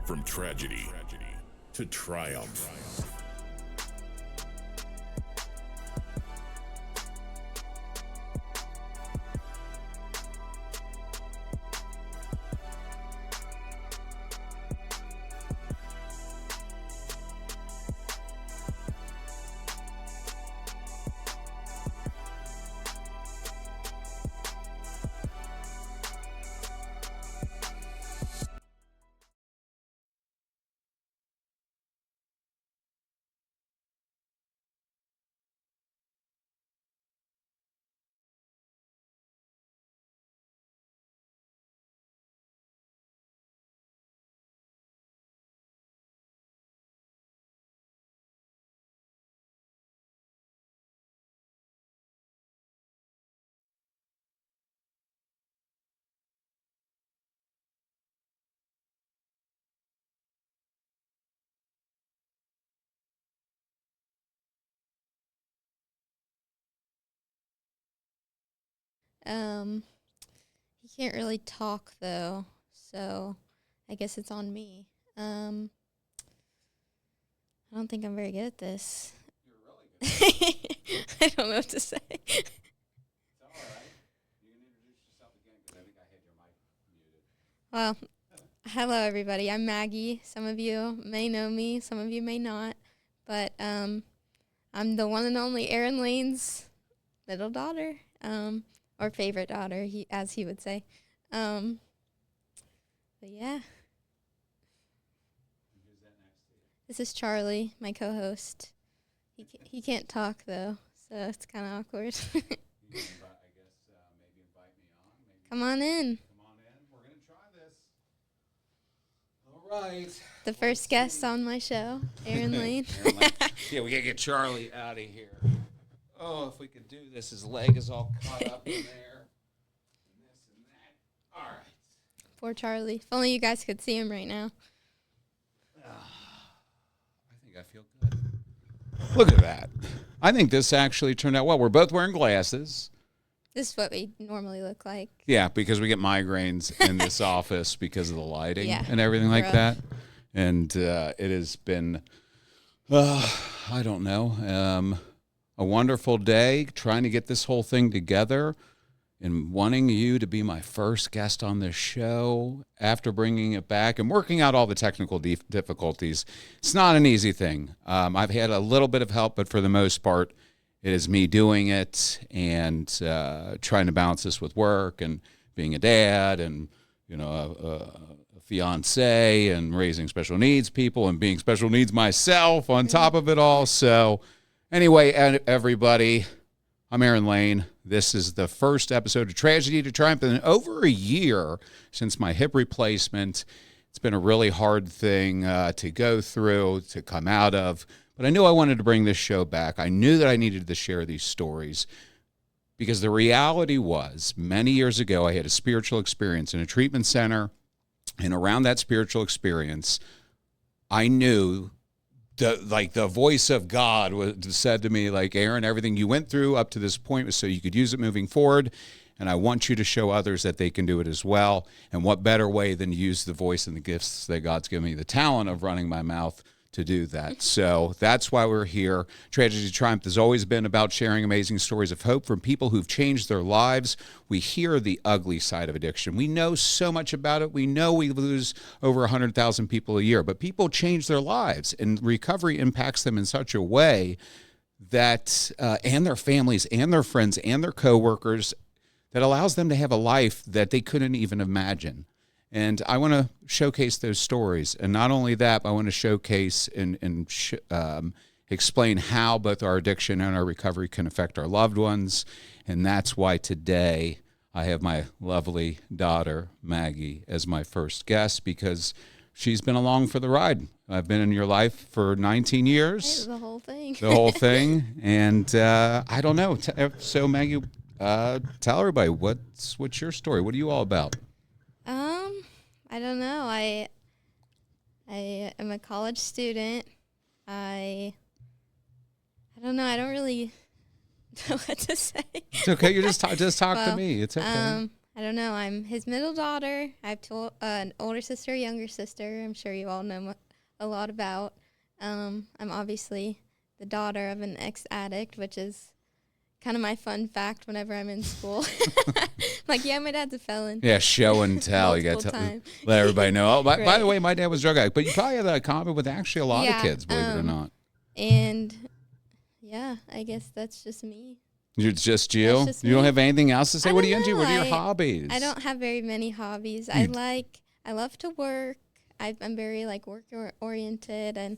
From tragedy to triumph. He can't really talk though, so I guess it's on me. I don't think I'm very good at this. You're really good. I don't know what to say. It's all right. You can introduce yourself again because I think I had your mic muted. Well, hello everybody. I'm Maggie. Some of you may know me, some of you may not, but I'm the one and only Aaron Lane's little daughter, or favorite daughter, as he would say. But yeah. Who's that next to you? This is Charlie, my co-host. He can't talk though, so it's kind of awkward. You can maybe invite me on. Come on in. Come on in. We're going to try this. All right. The first guest on my show, Aaron Lane. Aaron Lane. Yeah, we got to get Charlie out of here. Oh, if we could do this. His leg is all caught up in there. And this and that. All right. Poor Charlie. If only you guys could see him right now. I think I feel good. Look at that. I think this actually turned out well. We're both wearing glasses. This is what we normally look like. Yeah, because we get migraines in this office because of the lighting and everything like rough. that. And it has been, I don't know, a wonderful day trying to get this whole thing together and wanting you to be my first guest on this show after bringing it back and working out all the technical difficulties. It's not an easy thing. I've had a little bit of help, but for the most part, it is me doing it and trying to balance this with work and being a dad and, you know, a fiance and raising special needs people and being special needs myself on top of it all. So anyway, everybody, I'm Aaron Lane. This is the first episode of Tragedy to Triumph in over a year since my hip replacement. It's been a really hard thing to go through, to come out of. But I knew I wanted to bring this show back. I knew that I needed to share these stories because the reality was many years ago I had a spiritual experience in a treatment center. And around that spiritual experience, I knew the voice of God said to me, like, Aaron, everything you went through up to this point was so you could use it moving forward. And I want you to show others that they can do it as well. And what better way than to use the voice and the gifts that God's given me, the talent of running my mouth to do that. So that's why we're here. Tragedy to Triumph has always been about sharing amazing stories of hope from people who've changed their lives. We hear the ugly side of addiction. We know so much about it. We know we lose over 100,000 people a year, but people change their lives, and recovery impacts them in such a way that, and their families and their friends and their coworkers, that allows them to have a life that they couldn't even imagine. And I want to showcase those stories. And not only that, but I want to showcase and explain how both our addiction and our recovery can affect our loved ones. And that's why today I have my lovely daughter, Maggie, as my first guest, because she's been along for the ride. I've been in your life for 19 years. The whole thing. The whole thing. And I don't know. So, Maggie, tell everybody, what's your story? What are you all about? I don't know. I am a college student. I don't know. I don't really know what to say. It's okay. You just talk to me. It's okay. I don't know. I'm his middle daughter. I have an older sister, younger sister. I'm sure you all know a lot about. I'm obviously the daughter of an ex-addict, which is kind of my fun fact whenever I'm in school. Like, yeah, my dad's a felon. Yeah, show and tell. You got to let everybody know. Oh, by the way, my dad was a drug addict. But you probably have that common with actually a lot of kids, believe it or not. And, yeah, I guess that's just me. It's just you? That's just you don't me. have anything else to say? What are you know. into? What are your hobbies? I don't have very many hobbies. I love to work. I'm very, work-oriented and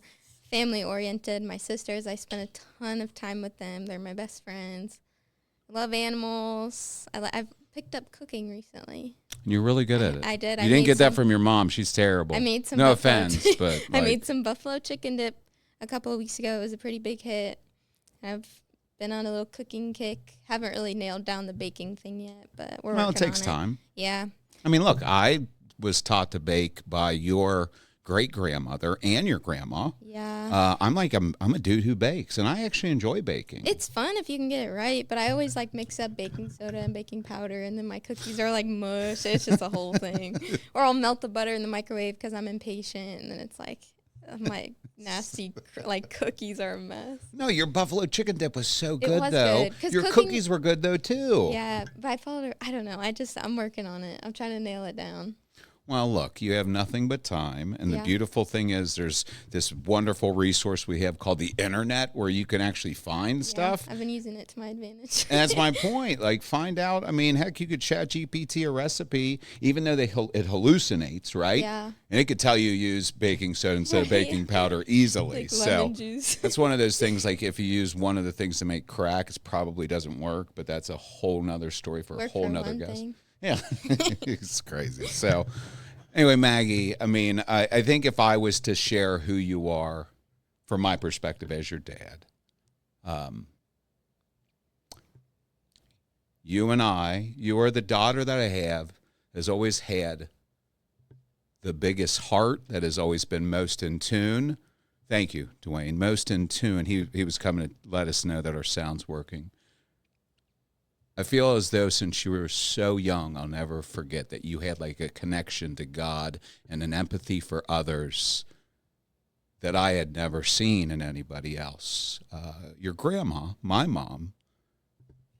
family-oriented. My sisters, I spend a ton of time with them. They're my best friends. I love animals. I've picked up cooking recently. You're really good at it. I did. You didn't get that from your mom. She's terrible. I made some. No offense, but I made some buffalo chicken dip a couple of weeks ago. It was a pretty big hit. I've been on a little cooking kick. Haven't really nailed down the baking thing yet, but we're working on it. Well, it takes time. Yeah. I mean, look, I was taught to bake by your great-grandmother and your grandma. Yeah. I'm a dude who bakes, and I actually enjoy baking. It's fun if you can get it right, but I always mix up baking soda and baking powder, and then my cookies are mush. It's just a whole thing. Or I'll melt the butter in the microwave because I'm impatient, and then it's my nasty cookies are a mess. No, your buffalo chicken dip was so good, was though. good, Your cookies were good, though, too. Yeah, but I followed her. I don't know. I'm working on it. I'm trying to nail it down. Well, look, you have nothing but time. And the Yeah. beautiful thing is there's this wonderful resource we have called the internet where you can actually find stuff. I've been using it to my advantage. And that's my point. Find out. I mean, heck, you could chat GPT a recipe, even though it hallucinates, right? Yeah. And it could tell you use baking soda instead of baking powder easily. Lemon juice. That's one of those things, if you use one of the things to make crack, it probably doesn't work, but that's a whole nother story for a whole nother guest. Yeah, it's crazy. So anyway, Maggie, I mean, I think if I was to share who you are from my perspective as your dad, you are the daughter that I have, has always had the biggest heart, that has always been most in tune. Thank you, Dwayne. Most in tune. He was coming to let us know that our sound's working. I feel as though since you were so young, I'll never forget that you had a connection to God and an empathy for others that I had never seen in anybody else. Your grandma, my mom,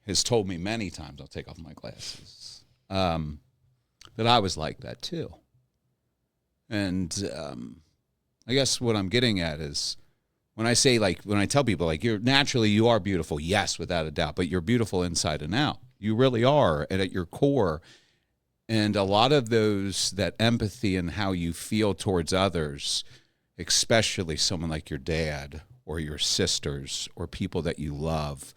has told me many times, I'll take off my glasses, that I was like that too. And I guess what I'm getting at is, when I say, when I tell people, you are beautiful, yes, without a doubt, but you're beautiful inside and out. You really are, and at your core. And a lot of that empathy and how you feel towards others, especially someone like your dad or your sisters or people that you love,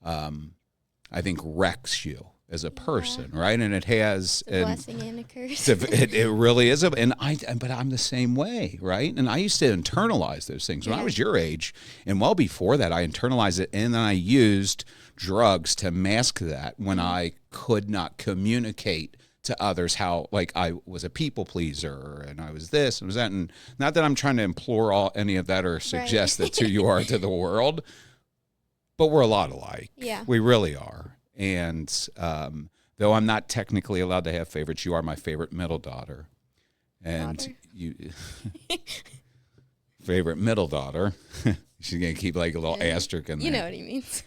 I think wrecks you as a person, right? And it has a blessing and a curse. It really is, but I'm the same way, right? And I used to internalize those things when I was your age, and well before that, I internalized it, and then I used drugs to mask that when I could not communicate to others how I was a people pleaser and I was this and was that, and not that I'm trying to implore any of that or suggest that's who you are to the world, but we're a lot alike. Yeah, we really are. And though I'm not technically allowed to have favorites, you are my favorite middle daughter. And you favorite middle daughter. She's going to keep a little asterisk in there. You know what he means.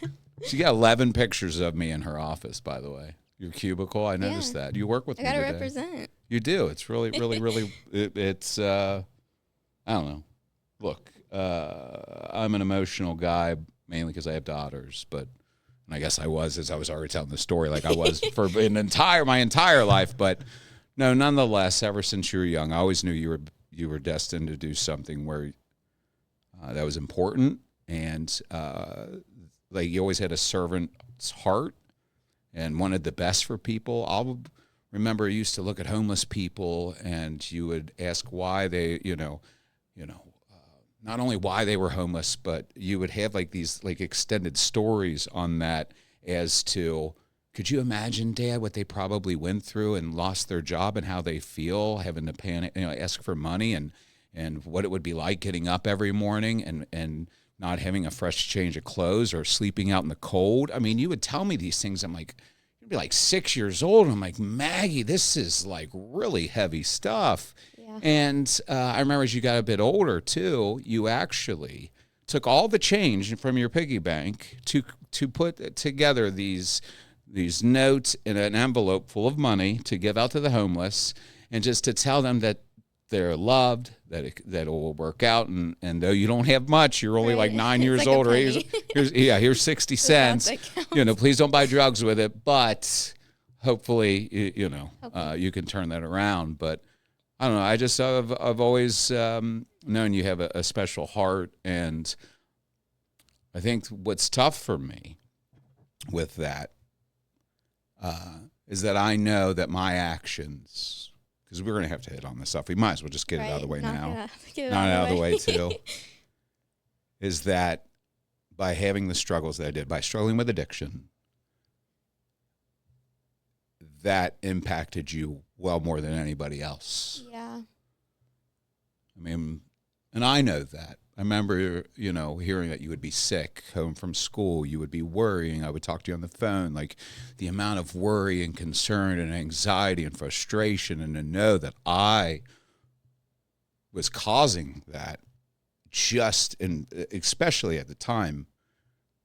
She got 11 pictures of me in her office, by the way. Your cubicle, I noticed that. You work with me today. I got to represent. You do. It's really, really, really, it's, I don't know. Look, I'm an emotional guy, mainly because I have daughters, but and I guess I was, as I was already telling the story, I was for my entire life. But no, nonetheless, ever since you were young, I always knew you were destined to do something where that was important, and you always had a servant's heart and wanted the best for people. I'll remember you used to look at homeless people, and you would ask why they, not only why they were homeless, but you would have these extended stories on that as to, could you imagine, Dad, what they probably went through and lost their job and how they feel having to panic, ask for money and what it would be like getting up every morning and not having a fresh change of clothes or sleeping out in the cold. I mean, you would tell me these things. I'm like, be like 6 years old. And I'm like, Maggie, this is like really heavy stuff. Yeah. And I remember as you got a bit older too, you actually took all the change from your piggy bank to put together these notes in an envelope full of money to give out to the homeless, and just to tell them that they're loved, that it will work out, and though you don't have much, you're only like 9 years It's like old, a or penny. here's 60 cents. That counts. Please don't buy drugs with it, but hopefully, Hopefully. you can turn that around. But I don't know. I've always known you have a special heart, and I think what's tough for me with that is that I know that my actions, because we're going to have to hit on this stuff. We might as well just get it out of the way now. Get it Not out of the way, too. too. Is that by having the struggles that I did, by struggling with addiction, that impacted you well more than anybody else. Yeah. I mean, and I know that. I remember, hearing that you would be sick home from school. You would be worrying. I would talk to you on the phone. Like, the amount of worry and concern and anxiety and frustration, and to know that I was causing that, and especially at the time,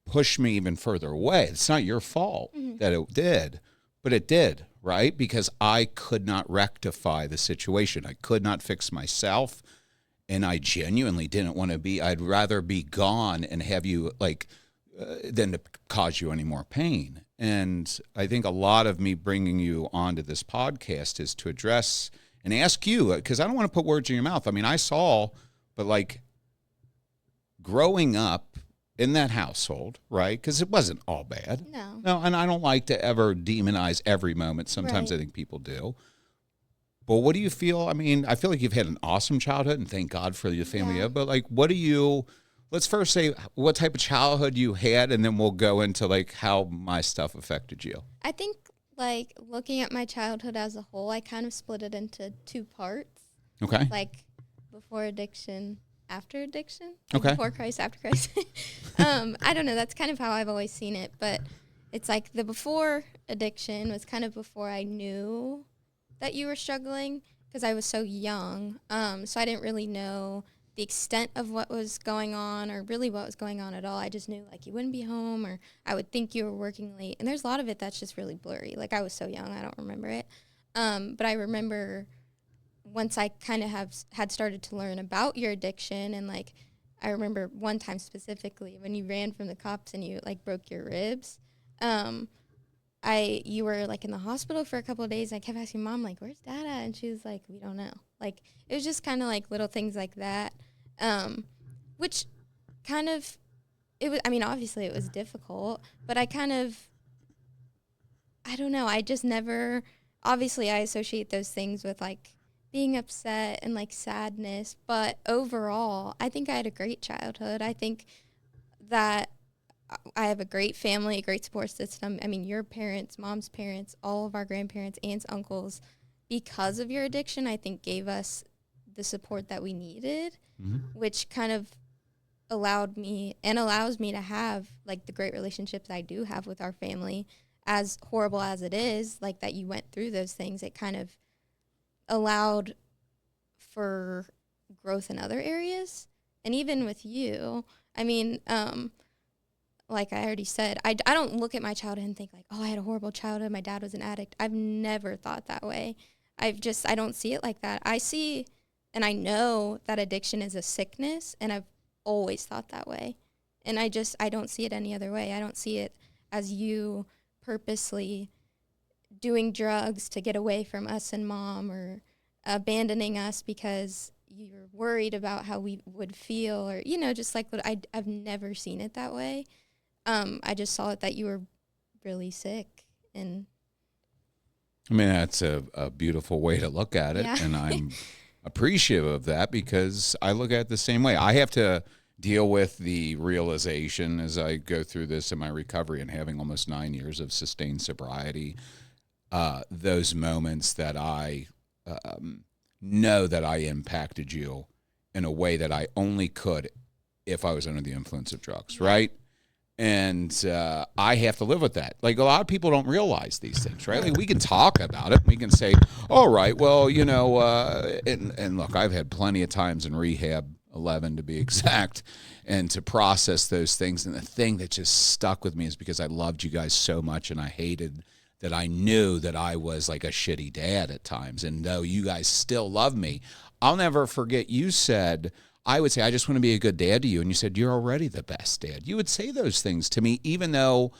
pushed me even further away. It's not your fault that it did, but it did, right? Because I could not rectify the situation. I could not fix myself. And I genuinely didn't want to be. I'd rather be gone and have you than to cause you any more pain. And I think a lot of me bringing you onto this podcast is to address and ask you, because I don't want to put words in your mouth. I mean, I saw, but like growing up in that household, right? Because it wasn't all bad. No. And I don't like to ever demonize every moment. Sometimes Right. I think people do. But what do you feel? I mean, I feel like you've had an awesome childhood, and thank God for your family. Yeah. But let's first say what type of childhood you had, and then we'll go into like how my stuff affected you. I think, like, looking at my childhood as a whole, I kind of split it into two parts. Okay. Like, before addiction, after addiction. Like Okay. Before Christ, after Christ. I don't know. That's kind of how I've always seen it. But it's like the before addiction was kind of before I knew that you were struggling, because I was so young. So I didn't really know the extent of what was going on, or really what was going on at all. I just knew, like, you wouldn't be home, or I would think you were working late. And there's a lot of it that's just really blurry. Like, I was so young, I don't remember it. But I remember once I kind of had started to learn about your addiction, and, like, I remember one time specifically when you ran from the cops and you, like, broke your ribs. You were, like, in the hospital for a couple of days. I kept asking Mom, like, where's Dad at? And she was like, we don't know. Like, it was just kind of like little things like that, which kind of, obviously it was difficult, but I don't know. I just never, obviously I associate those things with, like, being upset and, like, sadness. But overall, I think I had a great childhood. I think that I have a great family, a great support system. I mean, your parents, Mom's parents, all of our grandparents, aunts, uncles, because of your addiction, I think gave us the support that we needed, which kind of allowed me and allows me to have, like, the great relationships I do have with our family. As horrible as it is, like, that you went through those things, it kind of allowed for growth in other areas. And even with you, I mean, like I already said, I don't look at my childhood and think, like, oh, I had a horrible childhood, my dad was an addict. I've never thought that way. I don't see it like that. I see, and I know that addiction is a sickness, and I've always thought that way. And I don't see it any other way. I don't see it as you purposely doing drugs to get away from us and Mom, or abandoning us because you're worried about how we would feel, or, just like I've never seen it that way. I just saw it that you were really sick. And I mean, that's a beautiful way to look at it, Yeah. and I'm appreciative of that, because I look at it the same way. I have to deal with the realization as I go through this in my recovery, and having almost 9 years of sustained sobriety, those moments that I know that I impacted you in a way that I only could if I was under the influence of drugs, right? And I have to live with that. Like, a lot of people don't realize these things, right? Like, we can talk about it. We can say, all right, well, and look, I've had plenty of times in rehab, 11 to be exact, and to process those things. And the thing that just stuck with me is because I loved you guys so much, and I hated that I knew that I was like a shitty dad at times. And though you guys still love me, I'll never forget you said, I would say, I just want to be a good dad to you. And you said, you're already the best dad. You would say those things to me, even though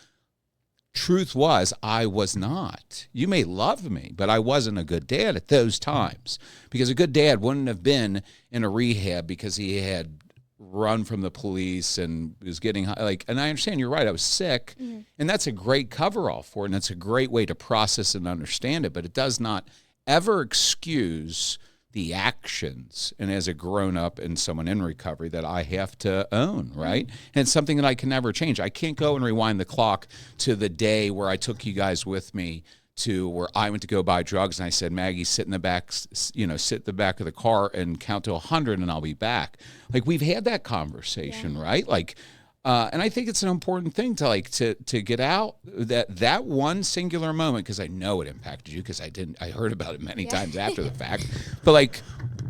truth was I was not. You may love me, but I wasn't a good dad at those times, because a good dad wouldn't have been in a rehab because he had run from the police and was getting and I understand, you're right, I was sick, and that's a great coverall for it, and that's a great way to process and understand it, but it does not ever excuse the actions, and as a grown-up and someone in recovery, that I have to own, right? And it's something that I can never change. I can't go and rewind the clock to the day where I took you guys with me to where I went to go buy drugs, and I said, Maggie, sit in the back, sit in the back of the car and count to 100 and I'll be back. Like, we've had that conversation, right? Like, and I think it's an important thing to get out that one singular moment, because I know it impacted you, because I heard about it many times after the fact. But like,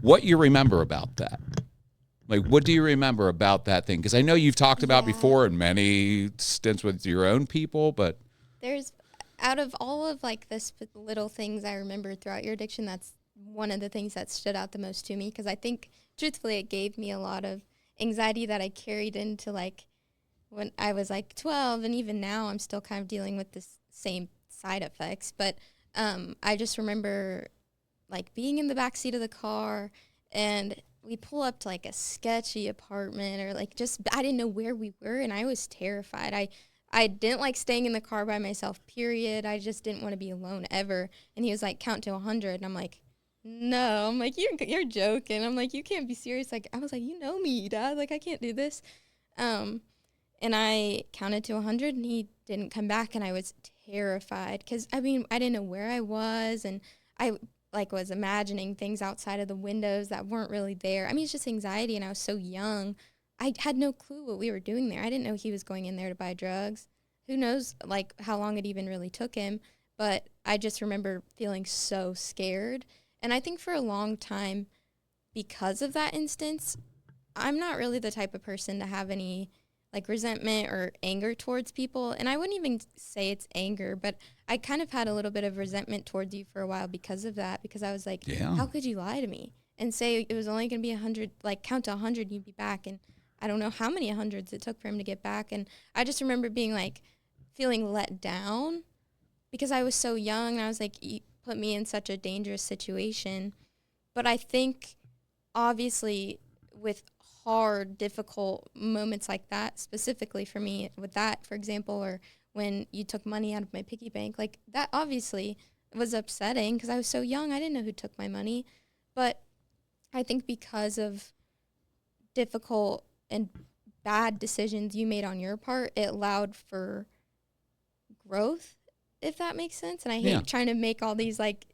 what you remember about that? Like, what do you remember about that thing? Because I know you've talked about before in many stints with your own people, but there's, out of all of like the little things I remember throughout your addiction, that's one of the things that stood out the most to me, because I think truthfully it gave me a lot of anxiety that I carried into like when I was like 12, and even now I'm still kind of dealing with the same side effects. But I just remember like being in the back seat of the car, and we pull up to like a sketchy apartment, or like just, I didn't know where we were, and I was terrified. I didn't like staying in the car by myself, period. I just didn't want to be alone ever. And he was like, count to 100. And I'm like, no. I'm like, you're joking. I'm like, you can't be serious. Like, I was like, you know me, Dad. Like, I can't do this. And I counted to 100, and he didn't come back, and I was terrified because, I mean, I didn't know where I was, and I, like, was imagining things outside of the windows that weren't really there. I mean, it's just anxiety, and I was so young. I had no clue what we were doing there. I didn't know he was going in there to buy drugs. Who knows, like, how long it even really took him, but I just remember feeling so scared. And I think for a long time, because of that instance, I'm not really the type of person to have any like resentment or anger towards people. And I wouldn't even say it's anger, but I kind of had a little bit of resentment towards you for a while because of that, because I was like, how could you lie to me and say it was only going to be 100, like count to 100, you'd be back. And I don't know how many hundreds it took for him to get back. And I just remember being like, feeling let down because I was so young. And I was like, you put me in such a dangerous situation. But I think obviously with hard, difficult moments like that, specifically for me with that, for example, or when you took money out of my piggy bank, like that obviously was upsetting because I was so young. I didn't know who took my money. But I think because of difficult and bad decisions you made on your part, it allowed for growth, if that makes sense. And I hate trying to make all these like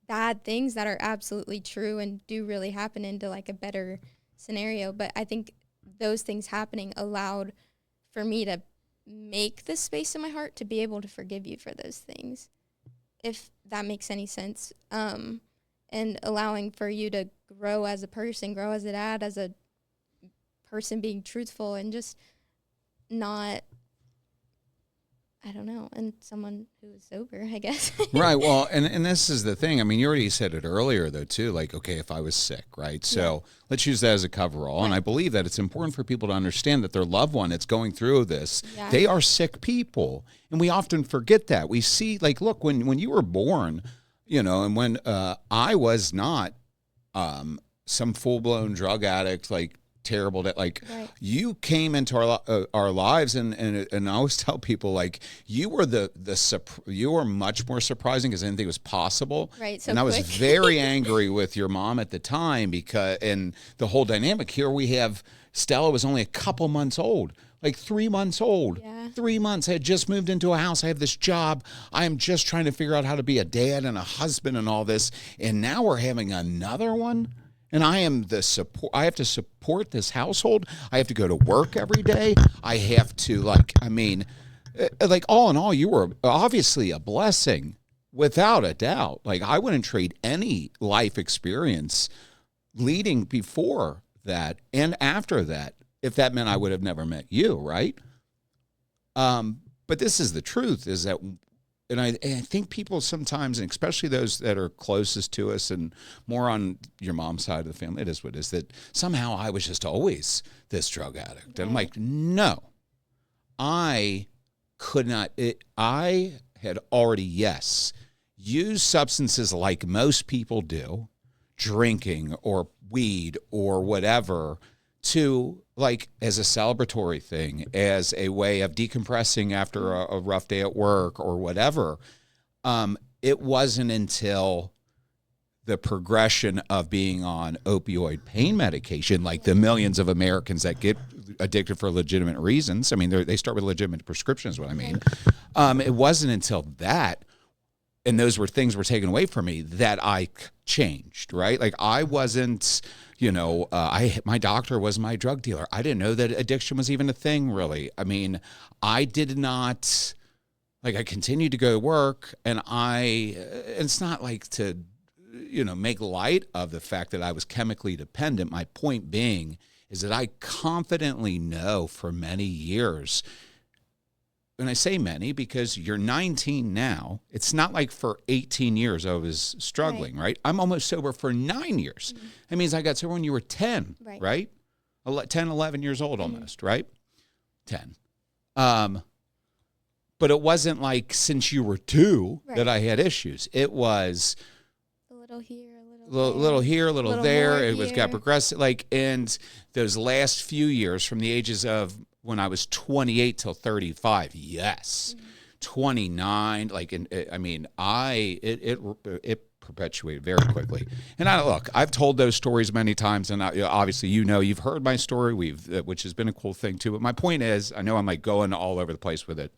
bad things that are absolutely true and do really happen into like a better scenario. But I think those things happening allowed for me to make the space in my heart to be able to forgive you for those things, if that makes any sense. And allowing for you to grow as a person, grow as a dad, as a person, being truthful and just not, I don't know, and someone who is sober, I guess. Right. Well, and this is the thing. I mean, you already said it earlier, though, too. Like, okay, if I was sick, right? So let's use that as a coverall. Right. And I believe that it's important for people to understand that their loved one that's going through this, they are sick people. And we often forget that. We see, like, look, when you were born, you know, and when I was not some full-blown drug addict, like, terrible that you came into our lives and I always tell people like you were you were much more surprising because I didn't think it was possible, right? So and I was very angry with your mom at the time because and the whole dynamic here we have Stella was only a couple months old, like 3 months old. 3 months. I had just moved into a house. I have this job. I am just trying to figure out how to be a dad and a husband and all this, and now we're having another one. And I am the support. I have to support this household. I have to go to work every day. I have to, like all in all, you were obviously a blessing without a doubt. Like, I wouldn't trade any life experience leading before that and after that if that meant I would have never met you, right? But this is the truth, is that, and I think people sometimes, and especially those that are closest to us and more on your mom's side of the family, it is what it is, that somehow I was just always this drug addict. And I'm like, no, I could not. I had already, yes, used substances like most people do, drinking or weed or whatever, to, like, as a celebratory thing, as a way of decompressing after a rough day at work or whatever. It wasn't until the progression of being on opioid pain medication, like the millions of Americans that get addicted for legitimate reasons. I mean, they start with legitimate prescriptions, what I mean. It wasn't until that, and those were things were taken away from me, that I changed, right? Like, I wasn't, my doctor was my drug dealer. I didn't know that addiction was even a thing, really. I mean, I did not, like, I continued to go to work, and it's not like to, make light of the fact that I was chemically dependent. My point being is that I confidently know for many years, and I say many because you're 19 now. It's not like for 18 years I was struggling, right? I'm almost sober for 9 years. Mm-hmm. That means I got sober when you were 10, right? 10, 11 years old almost, right? 10. But it wasn't like since you were 2 that I had issues. It was a little here, little here, a little there. It was got here. progressive. And those last few years from the ages of when I was 28 till 35, yes. 29, it perpetuated very quickly. And I've told those stories many times, and obviously, you've heard my story, which has been a cool thing too. But my point is, I know I'm like going all over the place with it,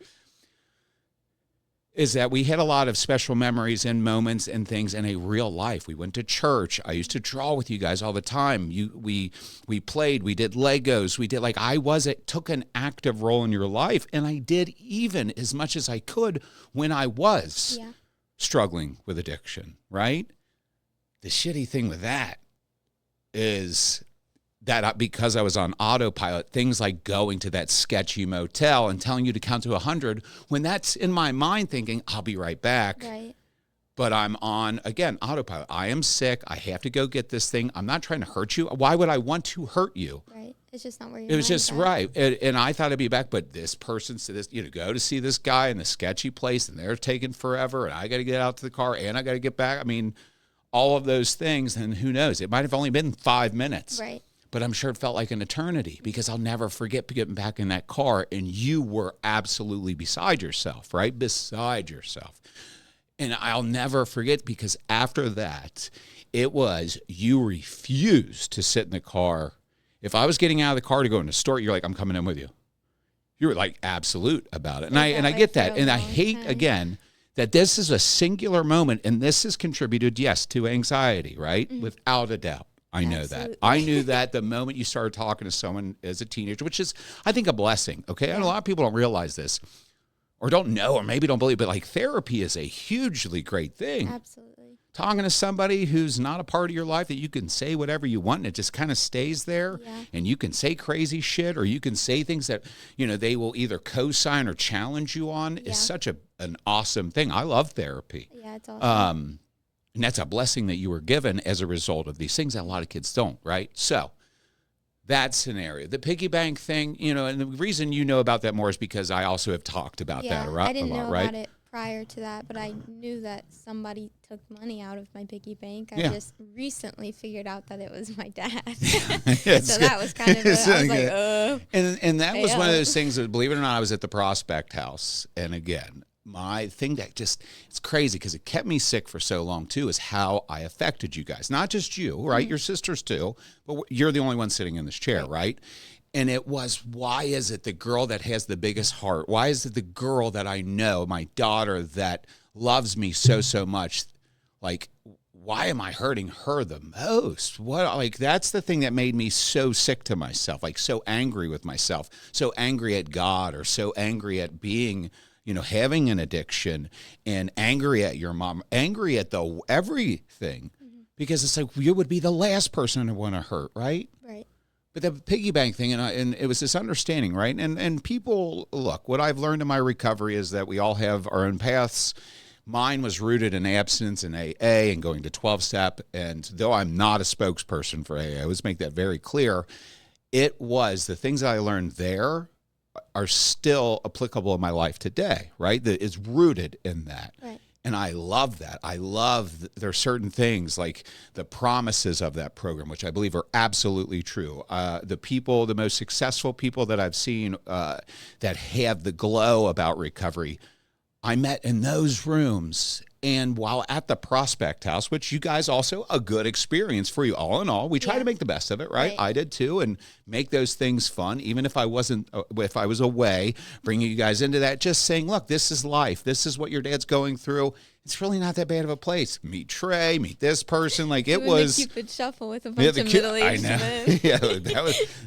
is that we had a lot of special memories and moments and things in a real life. We went to church. I used to draw with you guys all the time. We played. We did Legos. We did, took an active role in your life, and I did even as much as I could when I was struggling with addiction, right? The shitty thing with that is that because I was on autopilot, things like going to that sketchy motel and telling you to count to 100, when that's in my mind thinking, I'll be right back. Right. But I'm on, again, autopilot. I am sick. I have to go get this thing. I'm not trying to hurt you. Why would I want to hurt you? Right. It's just not where you're It was just right. And I thought I'd be back, but this person said this, go to see this guy in the sketchy place, and they're taking forever, and I got to get out to the car, and I got to get back. I mean, all of those things, and who knows? It might have only been 5 minutes. Right. But I'm sure it felt like an eternity, because I'll never forget getting back in that car, and you were absolutely beside yourself, right? Beside yourself. And I'll never forget, because after that, it was, you refused to sit in the car. If I was getting out of the car to go in the store, you're like, I'm coming in with you. You were like absolute about it. And I get that. And I hate, again, that this is a singular moment, and this has contributed, yes, to anxiety, right? Mm-hmm. Without a doubt. I know that. I knew that the moment you started talking to someone as a teenager, which is, I think, a blessing, okay? And a lot of people don't realize this, or don't know, or maybe don't believe, but like, therapy is a hugely great thing. Absolutely. Talking to somebody who's not a part of your life, that you can say whatever you want, and it just kind of stays there, and you can say crazy shit, or you can say things that, they will either co-sign or challenge you on, is such an awesome thing. I love therapy. Yeah, it's awesome. And that's a blessing that you were given as a result of these things that a lot of kids don't, right? So that scenario, the piggy bank thing, and the reason you know about that more is because I also have talked about that a lot, right? I didn't know about it prior to that, but I knew that somebody took money out of my piggy bank. I just recently figured out that it was my dad. So that was kind of, I was like, oh. And that was one of those things that, believe it or not, I was at the Prospect House. And again, my thing that it's crazy, because it kept me sick for so long too, is how I affected you guys. Not just you, right? Mm-hmm. Your sisters too, but you're the only one sitting in this chair, right? And it was, why is it the girl that has the biggest heart? Why is it the girl that I know, my daughter, that loves me so much? Like, why am I hurting her the most? What, like, that's the thing that made me so sick to myself, like so angry with myself, so angry at God, or so angry at being, having an addiction, and angry at your mom, angry at the everything, because it's like, you would be the last person I want to hurt, right? Right. But the piggy bank thing, and it was this understanding, right? And people, look, what I've learned in my recovery is that we all have our own paths. Mine was rooted in abstinence and AA and going to 12-step. And though I'm not a spokesperson for AA, I always make that very clear. It was the things that I learned there are still applicable in my life today, right? That is rooted in that. Right. And I love that. I love there are certain things like the promises of that program, which I believe are absolutely true. The most successful people that I've seen that have the glow about recovery, I met in those rooms. And while at the Prospect House, which you guys also a good experience for you, all in all, we try to make the best of it, right? I did too, and make those things fun. Even if I was away, bringing you guys into that, just saying, look, this is life. This is what your dad's going through. It's really not that bad of a place. Meet Trey, meet this person. Like it was. The Cupid shuffle with a bunch of middle-aged men. Yeah,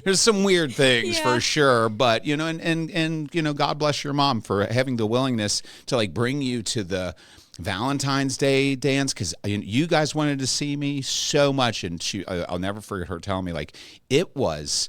there's some weird things for sure, but and God bless your mom for having the willingness to like bring you to the Valentine's Day dance, because you guys wanted to see me so much, and I'll never forget her telling me, like, it was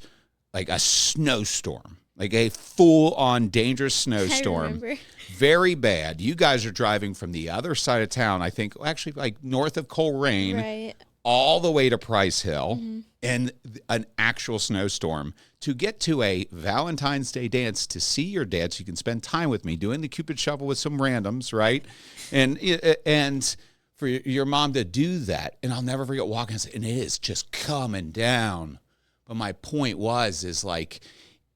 like a snowstorm, like a full-on dangerous snowstorm. Very bad. You guys are driving from the other side of town, I think, actually like north of Coleraine, right, all the way to Price Hill, in an actual snowstorm to get to a Valentine's Day dance to see your dad so you can spend time with me doing the Cupid shuffle with some randoms, right? And for your mom to do that, and I'll never forget walking, and it is just coming down. But my point is like,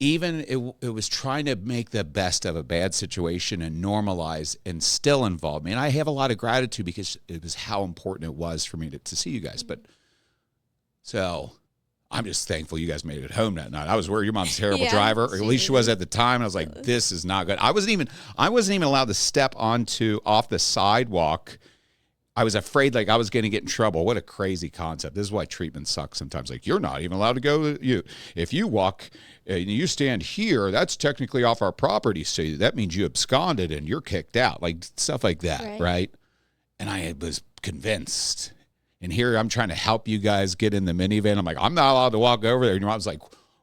even it was trying to make the best of a bad situation and normalize and still involve me. And I have a lot of gratitude because it was how important it was for me to see you guys. But so I'm just thankful you guys made it home that night. I was worried your mom's a terrible driver, or at least she was at the time. And I was like, this is not good. I wasn't even allowed to step off the sidewalk. I was afraid like I was going to get in trouble. What a crazy concept. This is why treatment sucks sometimes. Like, you're not even allowed to go. If you walk and you stand here, that's technically off our property. So that means you absconded and you're kicked out. Like stuff like that, right? And I was convinced. And here I'm trying to help you guys get in the minivan. I'm like, I'm not allowed to walk over there. And your mom's like,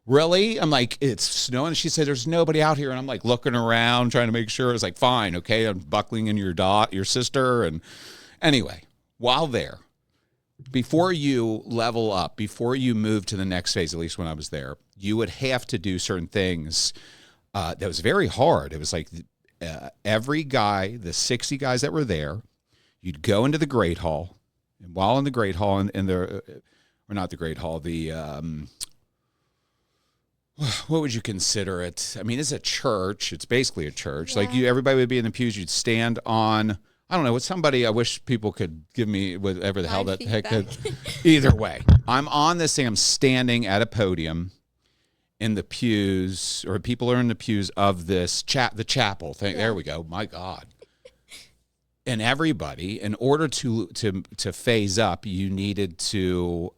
really? I'm like, it's snowing. She said, there's nobody out here. And I'm like looking around, trying to make sure. It's like, fine, okay. I'm buckling in your sister. And anyway, while there, before you level up, before you move to the next phase, at least when I was there, you would have to do certain things that was very hard. It was like every guy, the 60 guys that were there, you'd go into the Great Hall. And while in the Great Hall, or not the Great Hall, what would you consider it? I mean, it's a church. It's basically a church. Yeah. Like everybody would be in the pews. You'd stand on, I don't know, with somebody. I wish people could give me whatever the hell that heck. Either way, I'm on this thing. I'm standing at a podium in the pews, or people are in the pews of this the chapel thing. Yeah. There we go. My God. And everybody, in order to phase up, you needed to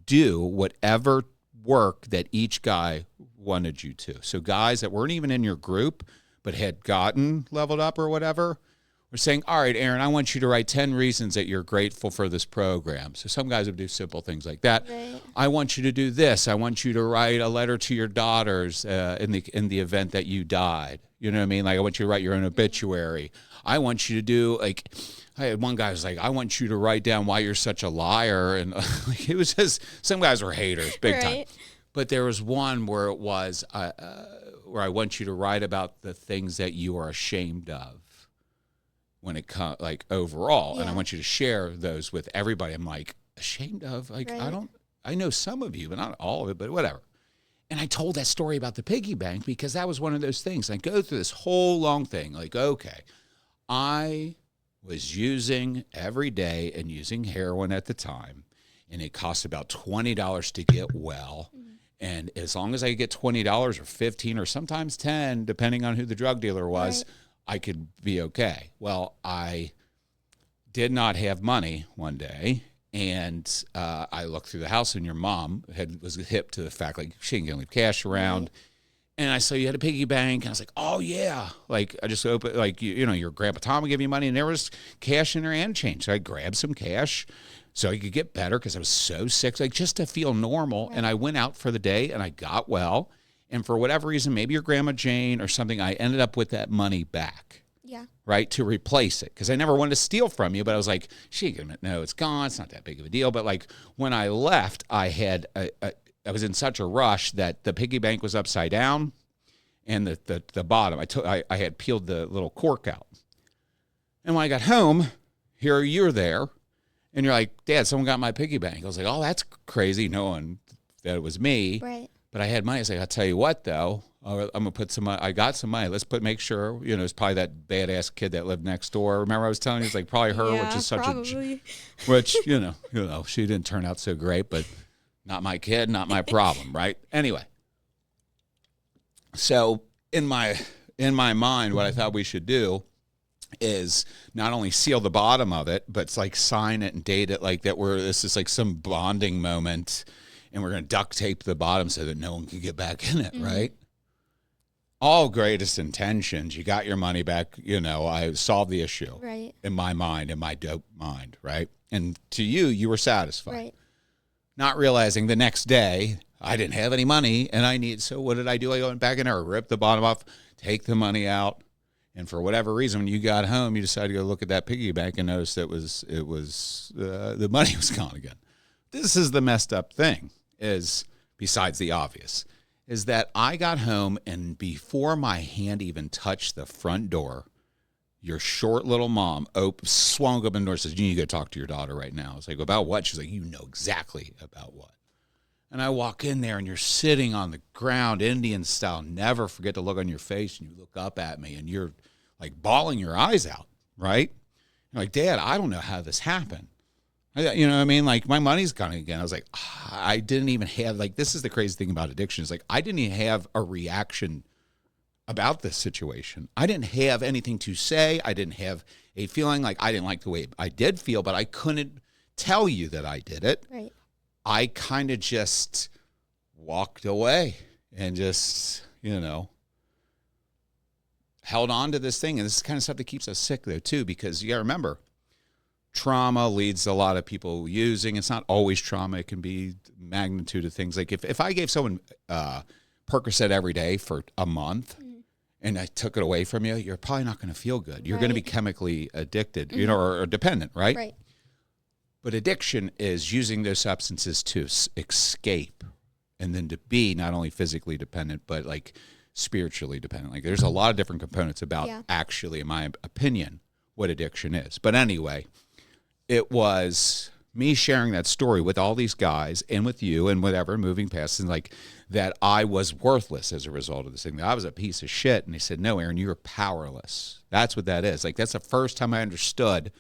do whatever work that each guy wanted you to. So guys that weren't even in your group but had gotten leveled up or whatever were saying, all right, Aaron, I want you to write 10 reasons that you're grateful for this program. So some guys would do simple things like that. Right. I want you to do this. I want you to write a letter to your daughters in the event that you died. You know what I mean? Like, I want you to write your own obituary. I want you to do, like, I had one guy who was like, I want you to write down why you're such a liar. And like, it was just, some guys were haters, big time. But there was one where it was, where I want you to write about the things that you are ashamed of when it comes, like, overall. Yeah. And I want you to share those with everybody. I'm like, ashamed of? Like, I know some of you, but not all of it, but whatever. And I told that story about the piggy bank because that was one of those things. I go through this whole long thing, like, okay, I was using every day and using heroin at the time, and it cost about $20 to get well. Mm-hmm. And as long as I get $20 or $15 or sometimes $10, depending on who the drug dealer was, I could be okay. Well, I did not have money one day, And I looked through the house, and your mom was hip to the fact, like, she ain't going to leave cash around. Right. And I saw you had a piggy bank, and I was like, oh, yeah. Like, I just opened, like, your Grandpa Tom would give you money, and there was cash in there and change. So I grabbed some cash so I could get better because I was so sick, like, just to feel normal. Right. And I went out for the day, and I got well. And for whatever reason, maybe your Grandma Jane or something, I ended up with that money back. Yeah. Right, to replace it, because I never wanted to steal from you, but I was like, she ain't gonna know it's gone. It's not that big of a deal. But like when I left, I was in such a rush that the piggy bank was upside down, and the bottom I had peeled the little cork out. And when I got home, here you're there, and you're like, Dad, someone got my piggy bank. I was like, oh, that's crazy, knowing that it was me. Right. But I had money. I was like, I'll tell you what, though. I'm going to put some money. I got some money. Let's make sure, it's probably that badass kid that lived next door. Remember I was telling you, it's like probably her, Yeah, which is such probably. which, she didn't turn out so great, but not my kid, not my problem, right? Anyway. So in my mind, what I thought we should do is not only seal the bottom of it, but it's like sign it and date it like that this is like some bonding moment, and we're going to duct tape the bottom so that no one can get back in it, right? All greatest intentions. You got your money back. I solved the issue. Right. In my mind, in my dope mind, right? And to you were satisfied. Right. Not realizing the next day I didn't have any money, and so what did I do? I went back in there, rip the bottom off, take the money out, and for whatever reason, when you got home, you decided to go look at that piggy bank and notice the money was gone again. This is the messed up thing, is besides the obvious, is that I got home, and before my hand even touched the front door, your short little mom swung open the door and says, you need to go talk to your daughter right now. I was like, about what? She's like, you know exactly about what. And I walk in there, and you're sitting on the ground, Indian style. Never forget to look on your face, and you look up at me, and you're like bawling your eyes out, right? You're like, Dad, I don't know how this happened. You know what I mean? Like, my money's gone again. I was like, I didn't even have, like, this is the crazy thing about addiction. Is like, I didn't even have a reaction about this situation. I didn't have anything to say. I didn't have a feeling. Like, I didn't like the way I did feel, but I couldn't tell you that I did it. Right. I kind of just walked away and just, held on to this thing. And this is kind of stuff that keeps us sick, though, too, because you got to remember, trauma leads a lot of people using. It's not always trauma. It can be magnitude of things. Like if I gave someone Percocet every day for a month and I took it away from you, you're probably not going to feel good. You're going to be chemically addicted, or dependent, right? Right. But addiction is using those substances to escape, and then to be not only physically dependent, but like spiritually dependent. Like there's a lot of different components about actually, in my opinion, what addiction is. But anyway, it was me sharing that story with all these guys and with you and whatever, moving past, and like that I was worthless as a result of this thing, that I was a piece of shit. And they said, no, Aaron, you're powerless. That's what that is. Like, that's the first time I understood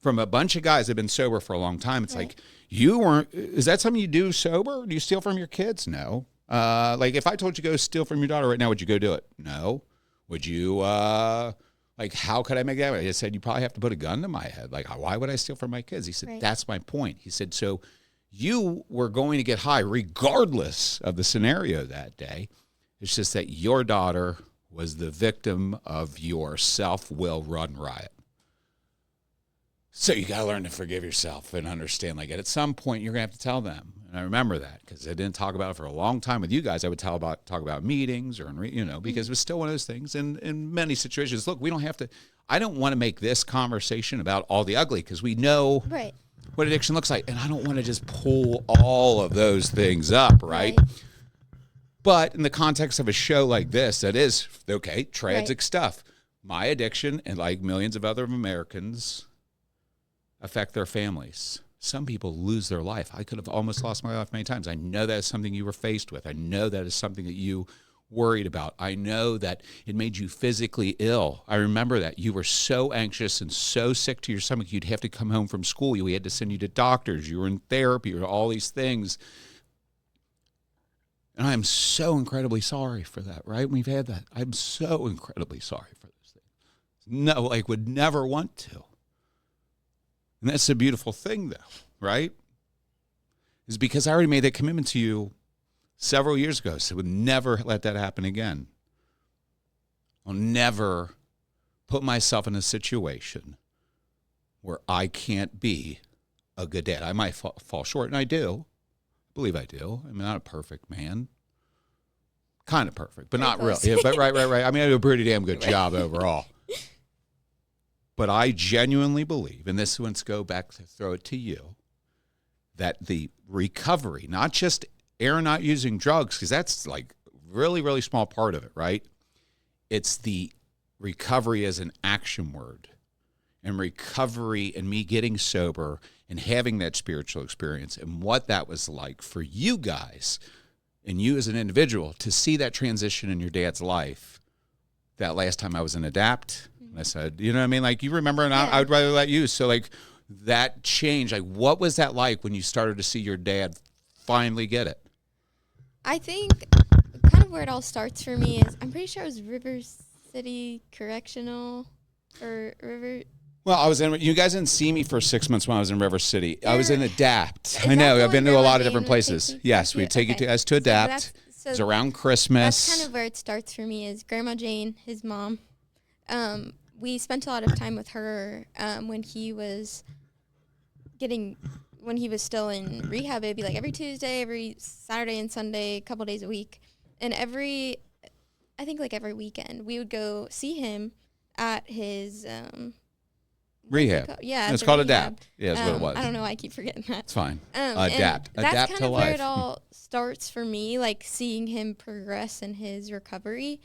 from a bunch of guys that have been sober for a long time. It's like, you weren't, is that something you do sober? Do you steal from your kids? No. Like if I told you to go steal from your daughter right now, would you go do it? No. Would you, like, how could I make that? I said, you probably have to put a gun to my head. Like, why would I steal from my kids? He said, that's my point. He said, so you were going to get high regardless of the scenario that day. It's just that your daughter was the victim of your self-will run riot. So you got to learn to forgive yourself and understand, like, at some point you're going to have to tell them. And I remember that because I didn't talk about it for a long time with you guys. I would talk about meetings or, because it was still one of those things. And in many situations, look, we don't have to, I don't want to make this conversation about all the ugly because we know what addiction looks like. And I don't want to just pull all of those things up, right? But in the context of a show like this, that is, okay, tragic stuff. My addiction, and like millions of other Americans, affect their families. Some people lose their life. I could have almost lost my life many times. I know that is something you were faced with. I know that is something that you worried about. I know that it made you physically ill. I remember that. You were so anxious and so sick to your stomach, you'd have to come home from school. We had to send you to doctors. You were in therapy or all these things. And I'm so incredibly sorry for that, right? We've had that. I'm so incredibly sorry for those things. No, like would never want to. And that's a beautiful thing, though, right, is because I already made that commitment to you several years ago. So I would never let that happen again. I'll never put myself in a situation where I can't be a good dad. I might fall short, and I do. I believe I do. I'm not a perfect man. Kind of perfect, but not really. Yeah, but right. I mean, I do a pretty damn good job overall. But I genuinely believe, and this one's go back to throw it to you, that the recovery, not just Aaron not using drugs, because that's like really, really small part of it, right? It's the recovery as an action word, and recovery and me getting sober and having that spiritual experience and what that was like for you guys and you as an individual to see that transition in your dad's life. That last time I was in Adapt, and I said, you know what I mean? Like, you remember, and I would rather let you. So, like, that change, like, what was that like when you started to see your dad finally get it? I think kind of where it all starts for me is, I'm pretty sure it was River City Correctional or River. Well, I was in. You guys didn't see me for 6 months when I was in River City. I was in Adapt. Is I know. that I've been the to a one lot of where different they would take places. you- Yes, we'd take you to Adapt. It was around Christmas. That's kind of where it starts for me is Grandma Jane, his mom. We spent a lot of time with her when he was still in rehab. It'd be like every Tuesday, every Saturday and Sunday, a couple days a week. And I think like every weekend, we would go see him at his Rehab. Yeah, it's the called rehab. Adapt. Yeah, that's what it was. I don't know why I keep forgetting that. It's fine. And Adapt. That's Adapt kind to of life. where it all starts for me, like seeing him progress in his recovery.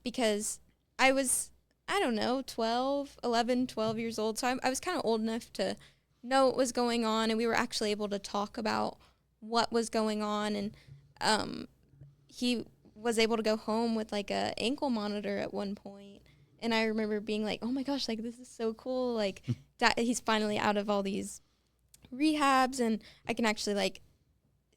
Because I was, I don't know, 12 years old. So I was kind of old enough to know what was going on, and we were actually able to talk about what was going on. And he was able to go home with like a ankle monitor at one point. And I remember being like, oh my gosh, like this is so cool. Like he's finally out of all these rehabs, and I can actually like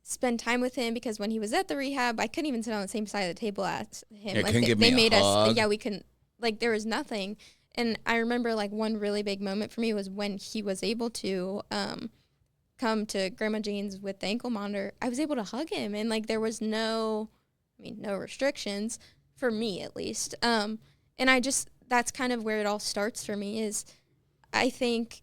spend time with him, because when he was at the rehab, I couldn't even sit on the same side of the table as him. Yeah, like couldn't give me they a made hug. us, yeah, we couldn't, like there was nothing. And I remember like one really big moment for me was when he was able to come to Grandma Jane's with the ankle monitor. I was able to hug him, and like there was no restrictions for me at least. And that's kind of where it all starts for me is I think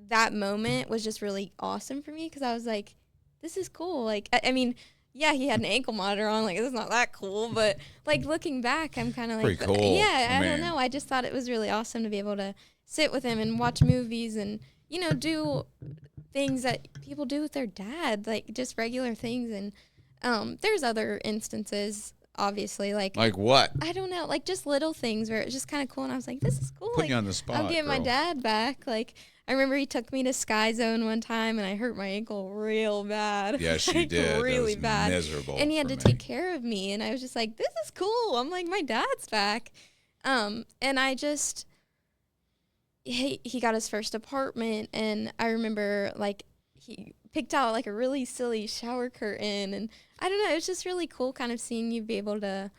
that moment was just really awesome for me, because I was like, this is cool. Like, I mean, yeah, he had an ankle monitor on. Like, it's not that cool. But, like, looking back, I'm kind of like, pretty cool. Yeah, I don't know. I just thought it was really awesome to be able to sit with him and watch movies and, you know, do things that people do with their dad, like just regular things. And there's other instances, obviously, like what? I don't know, like just little things where it's just kind of cool. And I was like, this is cool. Put like, you on the spot. I'll get my girl. dad back. Like, I remember he took me to Sky Zone one time, and I hurt my ankle real bad. Yes, you like, did. Really that was bad. Miserable. And he had for to me. take care of me, and I was just like, this is cool. I'm like, my dad's back. And I just, he got his first apartment, and I remember like he picked out like a really silly shower curtain, and I don't know, it was just really cool kind of seeing you be able to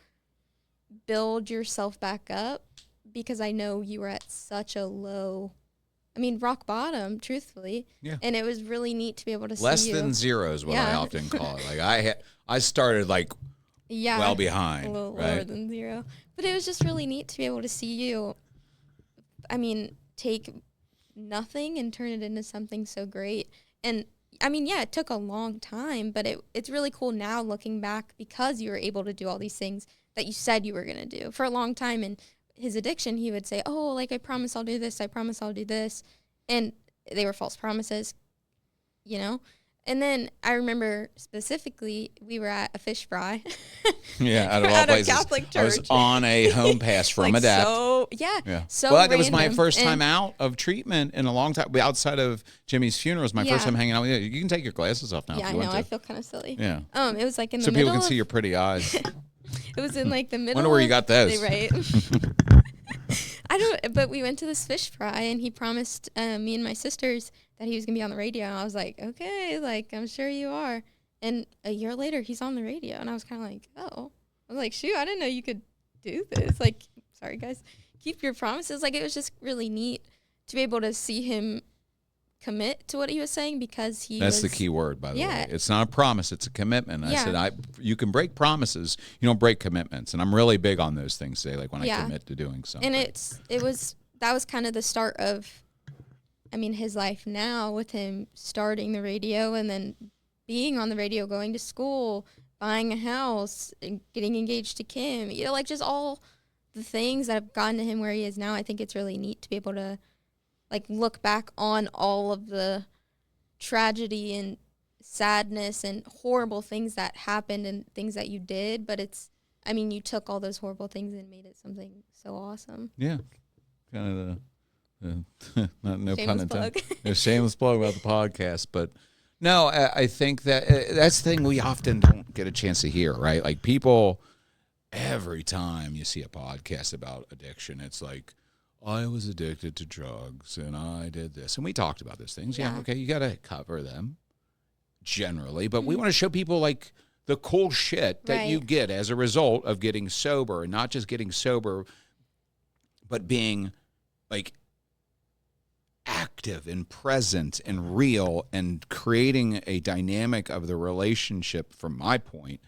build yourself back up, because I know you were at such a low, rock bottom, truthfully. Yeah. And it was really neat to be able to see Less you. than zero is what I Yeah. often call it. Like I started like well behind, a little right? lower than zero. But it was just really neat to be able to see you, take nothing and turn it into something so great. And it took a long time, but it's really cool now looking back, because you were able to do all these things that you said you were going to do for a long time. And his addiction, he would say, oh, like, I promise I'll do this. I promise I'll do this. And they were false promises, you know? And then I remember specifically we were at a fish fry. Yeah, out of all At a places. Catholic I was church. on a home pass from Adapt. So But it was my random. first time And- out of treatment in a long time. Outside of Jimmy's funeral, it was my first Yeah. time hanging out with you. You can take your glasses off now Yeah, if I you want know. to. I feel kind of silly. Yeah. It was like in the So middle people can see of- your pretty eyes. It was in like the middle. Wonder where you of- got those. Right. But we went to this fish fry, and he promised me and my sisters that he was gonna be on the radio. And I was like, okay, like I'm sure you are. And a year later, he's on the radio, and I was kind of like, oh, I was like, shoot, I didn't know you could do this. Like, sorry guys, keep your promises. Like, it was just really neat to be able to see him commit to what he was saying because That's the key word, by the Yeah. way. It's not a promise, it's a commitment. I Yeah. said, you can break promises, you don't break commitments. And I'm really big on those things today, like when Yeah. I commit to doing something. And that was kind of the start of, I mean, his life now with him starting the radio and then being on the radio, going to school, buying a house, and getting engaged to Kim, you know, like just all the things that have gotten to him where he is now. I think it's really neat to be able to like look back on all of the tragedy and sadness and horrible things that happened and things that you did. But you took all those horrible things and made it something so awesome. Yeah. Kind of no Shameless pun intended. plug. A shameless plug about the podcast. But no, I think that that's the thing we often don't get a chance to hear, right? Like people, every time you see a podcast about addiction, it's like, I was addicted to drugs and I did this. And we talked about those things. Yeah, okay, you got to cover them generally. But we want to show people like the cool shit that you get as a result of getting sober. And not just getting sober, but being like active and present and real and creating a dynamic of the relationship, from my point,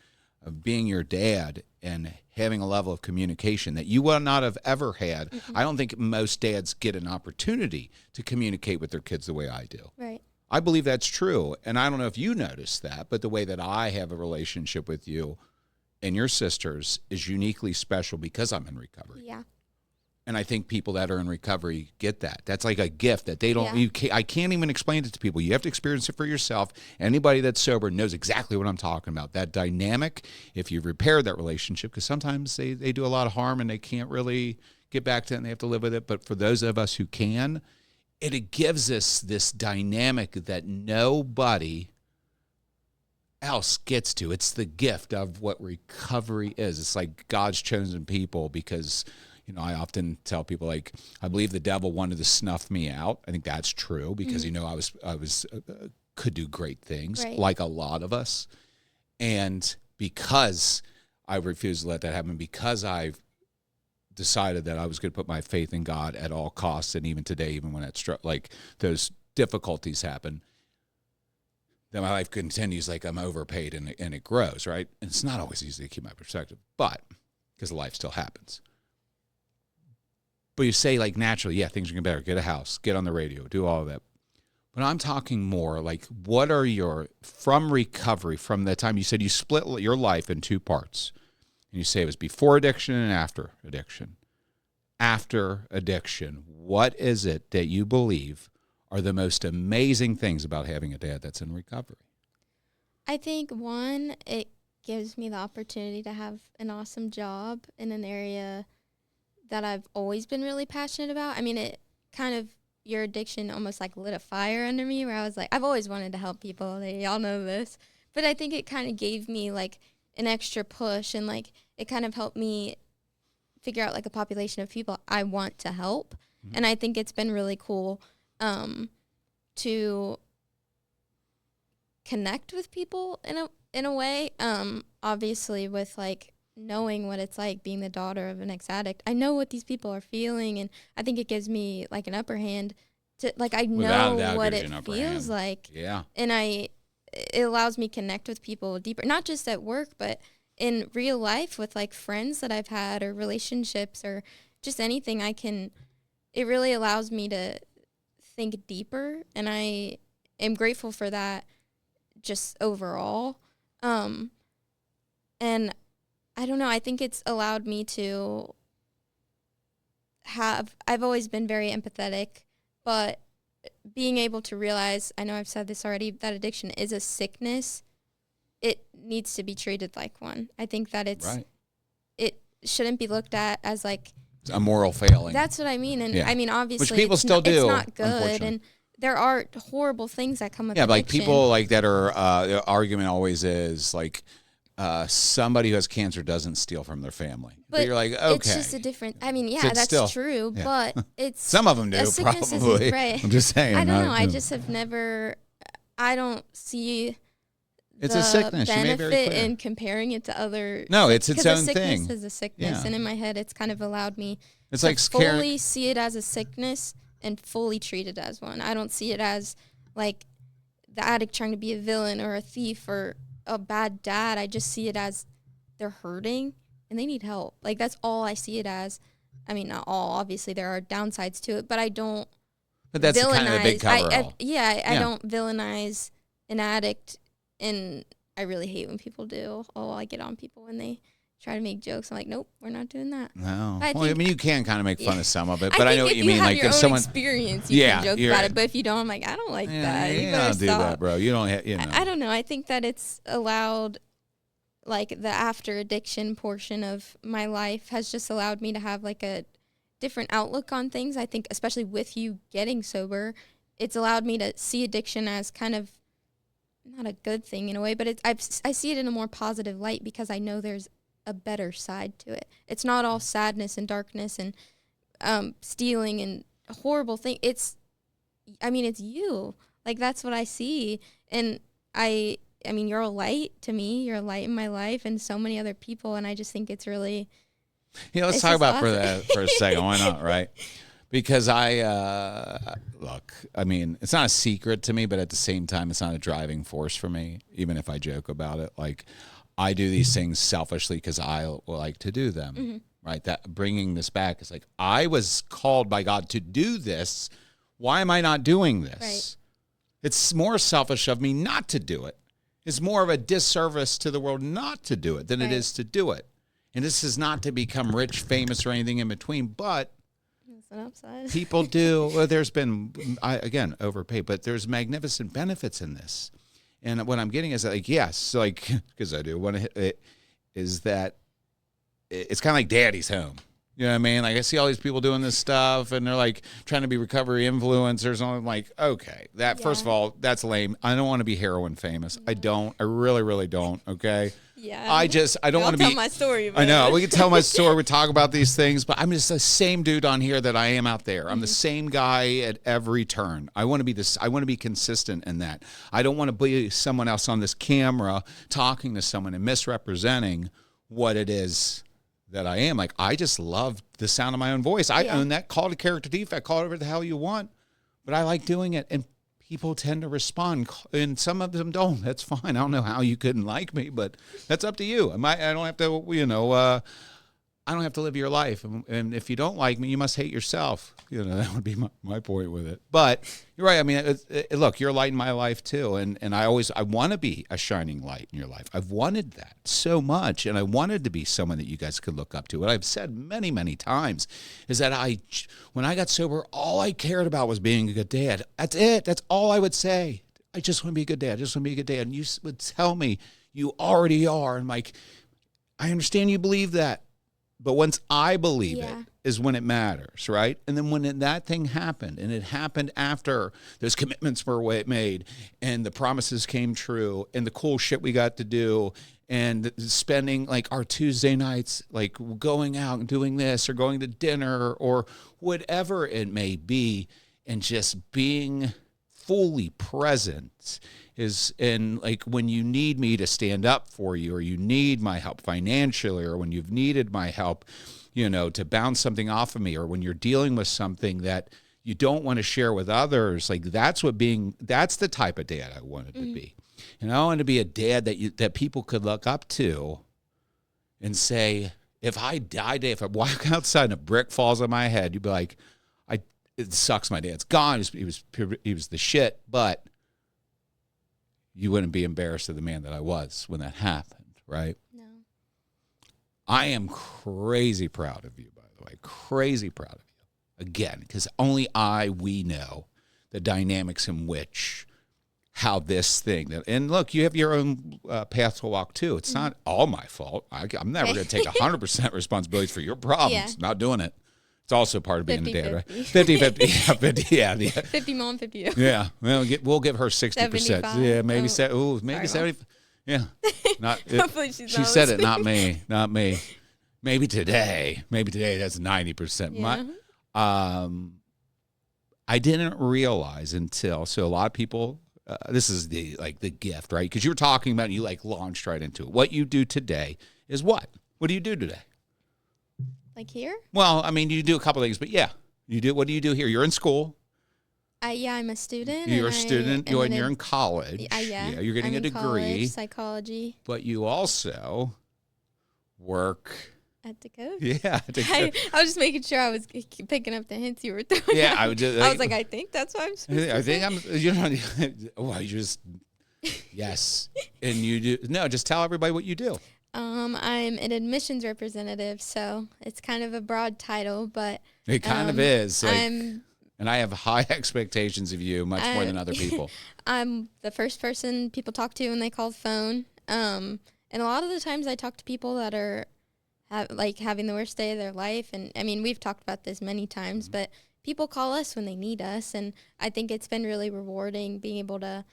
of being your dad and having a level of communication that you would not have ever had. Mm-hmm. I don't think most dads get an opportunity to communicate with their kids the way I do. Right. I believe that's true. And I don't know if you noticed that, but the way that I have a relationship with you and your sisters is uniquely special because I'm in recovery. Yeah. And I think people that are in recovery get that. That's like a gift that they don't, I can't even explain it to people. You have to experience it for yourself. Anybody that's sober knows exactly what I'm talking about. That dynamic, if you've repaired that relationship, because sometimes they do a lot of harm and they can't really get back to it and they have to live with it. But for those of us who can, it gives us this dynamic that nobody else gets to. It's the gift of what recovery is. It's like God's chosen people because, you know, I often tell people, like, I believe the devil wanted to snuff me out. I think that's true because, you know, I was could do great things, like a lot of us. And because I refused to let that happen, because I've decided that I was going to put my faith in God at all costs, and even today, even when those difficulties happen, then my life continues like I'm overpaid and it grows, right? And it's not always easy to keep my perspective, but because life still happens. But you say, like, naturally, yeah, things are getting better. Get a house, get on the radio, do all of that. But I'm talking more like, what are from recovery, from the time you said you split your life in two parts, and you say it was before addiction and after addiction. After addiction, what is it that you believe are the most amazing things about having a dad that's in recovery? I think, one, it gives me the opportunity to have an awesome job in an area that I've always been really passionate about. I mean, it kind of, your addiction almost like lit a fire under me where I was like, I've always wanted to help people. Y'all know this. But I think it kind of gave me like an extra push, and like it kind of helped me figure out like a population of people I want to help. Mm-hmm. And I think it's been really cool to connect with people in a way. Obviously with like knowing what it's like being the daughter of an ex-addict, I know what these people are feeling, and I think it gives me like an upper hand to like, I know what it feels like. Yeah. And it allows me to connect with people deeper, not just at work, but in real life with like friends that I've had or relationships or just anything. It really allows me to think deeper, and I am grateful for that just overall. And I don't know, I think it's allowed me to I've always been very empathetic, but being able to realize, I know I've said this already, that addiction is a sickness. It needs to be treated like one. I think that it shouldn't be looked at as like a moral failing. That's what I mean. And I mean, obviously, which people still do. It's not good, and there are horrible things that come with addiction. Like people like that are the argument always is like, somebody who has cancer doesn't steal from their family. But you're like, okay. It's just a different, I mean, that's true, but it's... Some of them do, probably. Right. I'm just saying. I don't know. I just have never... I don't see it's a sickness. benefit you made very clear. in comparing it to other... No, it's its own thing. Because a sickness is a sickness, Yeah. and in my head, it's kind of allowed me it's to like fully see it as a sickness and fully treat it as one. I don't see it as like the addict trying to be a villain or a thief or a bad dad. I just see it as they're hurting and they need help. Like, that's all I see it as. I mean, not all. Obviously, there are downsides to it, but I don't But that's villainize. kind of a big coverall. I don't villainize an addict, and I really hate when people do. Oh, I get on people when they try to make jokes. I'm like, nope, we're not doing that. No. I Well, I mean, you can kind of make fun of some of it, I but I think know what if you mean. have Like, your if own someone. experience, you can joke about it. But if you don't, I'm like, I don't like that. You Yeah, better I'll do stop. that, bro. You don't have, you know. I don't know. I think that it's allowed, like, the after addiction portion of my life has just allowed me to have, like, a different outlook on things. I think, especially with you getting sober, it's allowed me to see addiction as kind of not a good thing in a way, but I see it in a more positive light because I know there's a better side to it. It's not all sadness and darkness and stealing and horrible thing. It's you. Like, that's what I see. And I mean, you're a light to me. You're a light in my life and so many other people. And I just think it's really. Yeah, let's talk about for a second. Why not, right? Because look, I mean, it's not a secret to me, but at the same time, it's not a driving force for me, even if I joke about it. Like, I do these things selfishly because I like to do them, right? That bringing this back is like, I was called by God to do this. Why am I not doing this? Right. It's more selfish of me not to do it. It's more of a disservice to the world not to do it than it is to do it. And this is not to become rich, famous, or anything in between, but That's an upside. people do. Well, there's been, again, overpaid, but there's magnificent benefits in this. And what I'm getting is like, yes, like, because I do want to hit it, is that it's kind of like daddy's home. You know what I mean? Like, I see all these people doing this stuff, and they're like trying to be recovery influencers. And I'm like, okay, first of all, that's lame. I don't want to be heroin famous. I don't. I really, really don't. Okay. Yeah. I don't want to be. Tell my story. I know. We can tell my story. We talk about these things, but I'm just the same dude on here that I am out there. I'm the same guy at every turn. I want to be this. I want to be consistent in that. I don't want to be someone else on this camera talking to someone and misrepresenting what it is that I am. Like, I just love the sound of my own voice. I own that. Call it a character defect. Call it whatever the hell you want, but I like doing it. And people tend to respond, and some of them don't. That's fine. I don't know how you couldn't like me, but that's up to you. I don't have to, I don't have to live your life. And if you don't like me, you must hate yourself. That would be my point with it. But you're right. I mean, look, you're a light in my life too. And I want to be a shining light in your life. I've wanted that so much. And I wanted to be someone that you guys could look up to. What I've said many, many times is that when I got sober, all I cared about was being a good dad. That's it. That's all I would say. I just want to be a good dad. I just want to be a good dad. And you would tell me you already are. And like, I understand you believe that. But once I believe it is when it matters, right? And then when that thing happened, and it happened after those commitments were made, and the promises came true, and the cool shit we got to do, and spending like our Tuesday nights, like going out and doing this, or going to dinner, or whatever it may be, and just being fully present and like when you need me to stand up for you, or you need my help financially, or when you've needed my help, to bounce something off of me, or when you're dealing with something that you don't want to share with others, like that's the type of dad I wanted to be. I wanted to be a dad that people could look up to and say, if I die today, if I walk outside and a brick falls on my head, you'd be like, it sucks, my dad's gone. He was the shit, but you wouldn't be embarrassed of the man that I was when that happened, right? No. I am crazy proud of you, by the way. Crazy proud of you. Again, because only we know the dynamics in which, how this thing, and look, you have your own path to walk too. It's not all my fault. I'm never going to take 100% responsibility for your problems. Yeah. Not doing it. It's also part of being a dad, right? 50-50. Yeah, 50 mom, 50 you. Yeah. Well, we'll give her 60%. Yeah, maybe 70. Yeah. Hopefully she's she said it, not me. Not me. Maybe today. That's 90%. Yeah. I didn't realize until, so a lot of people, this is the gift, right? Because you were talking about, and you launched right into it. What you do today is what? What do you do today? Like here? Well, I mean, you do a couple things, but yeah. What do you do here? You're in school. Yeah, I'm a student. You're a and student. I am You're in college. Yeah, You're getting I'm a in degree. college, psychology But you also work. at Dakota. Yeah. I was just making sure I was picking up the hints you were throwing. Yeah, out. I was like, I think that's what I'm supposed to I say. think I'm. You know. Well, you just. Yes, and you do. No, just tell everybody what you do. I'm an admissions representative, so it's kind of a broad title, but It kind of is. Like, I'm and I have high expectations of you, much more than other people. I'm the first person people talk to when they call the phone. And a lot of the times I talk to people that are having the worst day of their life. And I mean, we've talked about this many times, but people call us when they need us. And I think it's been really rewarding being able to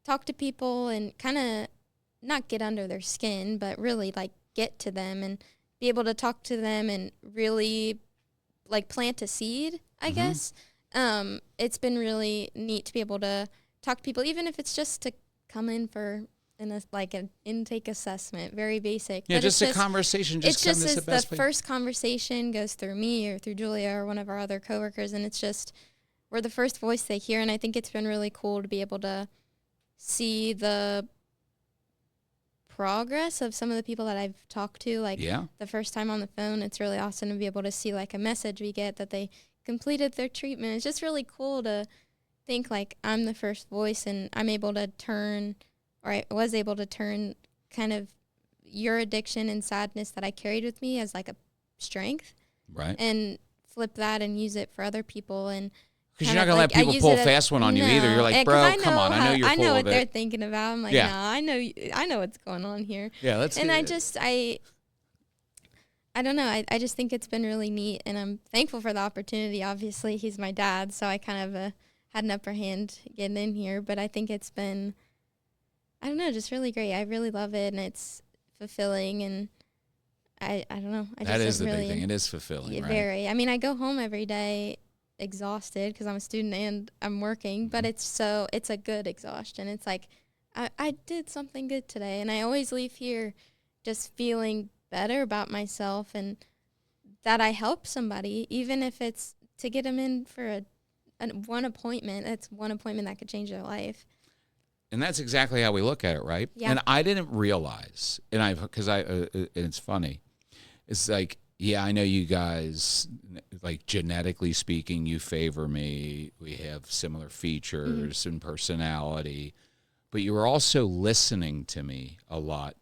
talk to people and kind of not get under their skin, but really like get to them and be able to talk to them and really like plant a seed, I guess. It's been really neat to be able to talk to people, even if it's just to come in for an intake assessment, very basic. Yeah, but just a conversation. It's just the best the first conversation goes through me or through Julia or one of our other coworkers, and it's just we're the first voice they hear, and I think it's been really cool to be able to see the progress of some of the people that I've talked to. Like the first time on the phone, it's really awesome to be able to see like a message we get that they completed their treatment. It's just really cool to think like I'm the first voice and I'm able to turn, or I was able to turn kind of your addiction and sadness that I carried with me as like a strength. Right. And flip that and use it for other people. And because you're not going to let people pull a fast one on you either. You're like, bro, come on. I know you're full of it. I know what they're thinking about. I'm like, no, I know what's going on here. Yeah, let's. And I don't know. I just think it's been really neat, and I'm thankful for the opportunity. Obviously, he's my dad, so I kind of had an upper hand getting in here. But I think it's been, I don't know, just really great. I really love it, and it's fulfilling, and I don't know. That is the big thing. It is fulfilling, right? Very. I mean, I go home every day exhausted because I'm a student and I'm working, but it's a good exhaustion. It's like I did something good today, and I always leave here just feeling better about myself and that I helped somebody, even if it's to get them in for one appointment. That's one appointment that could change their life. And that's exactly how we look at it, right? Yeah. And I didn't realize, and it's funny. It's like, yeah, I know you guys, like genetically speaking, you favor me. We have similar features and personality, but you were also listening to me a lot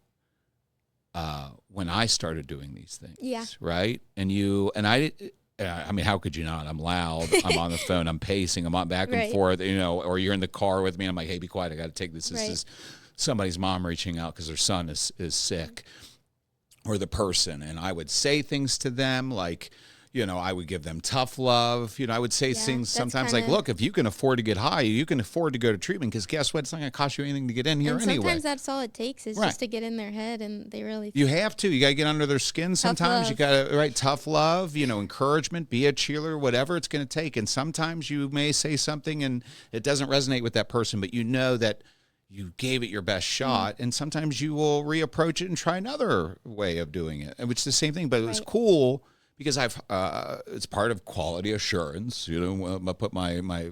when I started doing these things. Yeah. Right. And I mean, how could you not? I'm loud. I'm on the phone. I'm pacing. I'm on back and forth, or you're in the car with me. I'm like, hey, be quiet. I got to take this. This is somebody's mom reaching out because their son is sick, or the person. And I would say things to them like, I would give them tough love. I would say things sometimes like, look, if you can afford to get high, you can afford to go to treatment because guess what? It's not going to cost you anything to get in here anyway. Sometimes that's all it takes is just to get in their head, and they really... You have to. You got to get under their skin sometimes. You got to, tough love, encouragement, be a cheerleader, whatever it's going to take. And sometimes you may say something and it doesn't resonate with that person, but you know that you gave it your best shot, and sometimes you will reapproach it and try another way of doing it, which is the same thing. But it was cool because it's part of quality assurance. I put my my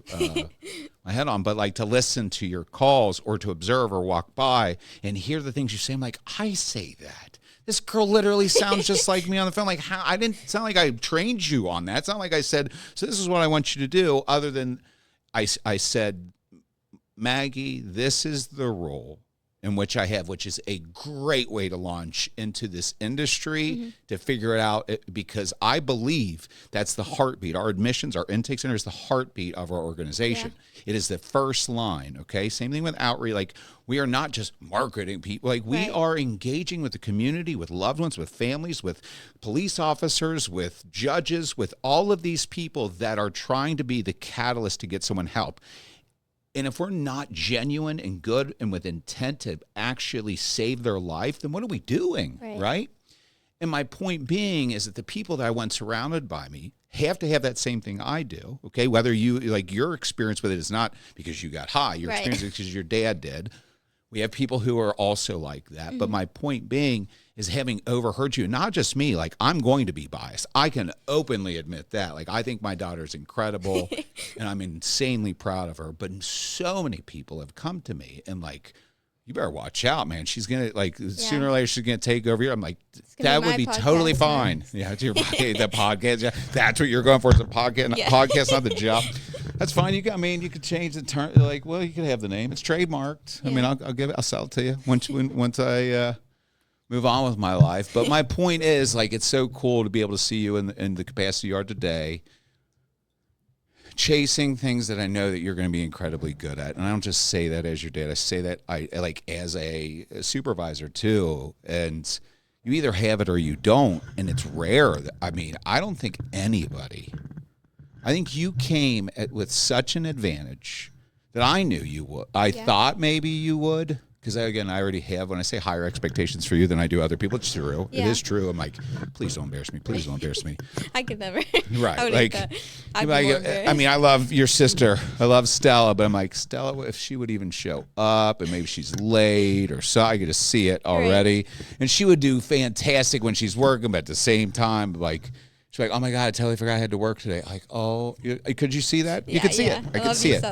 head on, but like to listen to your calls or to observe or walk by and hear the things you say. I'm like, I say that. This girl literally sounds just like me on the phone. Like, how? I didn't sound like I trained you on that. It's not like I said, so this is what I want you to do, other than I said, Maggie, this is the role in which I have, which is a great way to launch into this industry, to figure it out, because I believe that's the heartbeat. Our admissions, our intake center is the heartbeat of our organization. Yeah. It is the first line, okay? Same thing with outreach. Like, we are not just marketing people. Like, we are engaging with the community, with loved ones, with families, with police officers, with judges, with all of these people that are trying to be the catalyst to get someone help. And if we're not genuine and good and with intent to actually save their life, then what are we doing, right? And my point being is that the people that I want surrounded by me have to have that same thing I do, okay? Whether your experience with it is not because you got high, your experience is because your dad did. We have people who are also like that. But my point being is having overheard you. Not just me, like I'm going to be biased. I can openly admit that. Like I think my daughter's incredible and I'm insanely proud of her. But so many people have come to me and like, you better watch out, man. She's going to like sooner or later she's going to take over here. I'm like, that would be totally fine. Next. Yeah, it's your the podcast. Yeah, that's what you're going for. It's a podcast, podcast, not the job. That's fine. You could change the term. Like, well, you could have the name. It's trademarked. Yeah. I mean, I'll sell it to you once I move on with my life. But my point is, like, it's so cool to be able to see you in the capacity you are today, chasing things that I know that you're going to be incredibly good at. And I don't just say that as your dad. I say that I like as a supervisor too. And you either have it or you don't. And it's rare. I mean, I don't think anybody. I think you came with such an advantage that I knew you would. I thought maybe you would. Because, again, I already have, when I say higher expectations for you than I do other people, it's true. Yeah. It is true. I'm like, please don't embarrass me. Please don't embarrass me. I could never. Right. I mean, I love your sister. I love Stella. But I'm like, Stella, if she would even show up and maybe she's late or so, I could just see it already. Right. And she would do fantastic when she's working, but at the same time, like, she's like, oh, my God, I totally forgot I had to work today. Like, oh, could you see that? Yeah, you could see it. I could see it.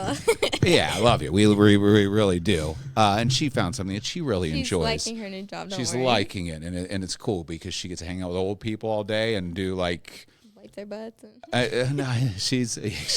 Yeah, I love you. We really do. And she found something that she really enjoys. She's liking her new job. She's liking it, and it's cool because she gets to hang out with old people all day and do like wipe their butts. No, she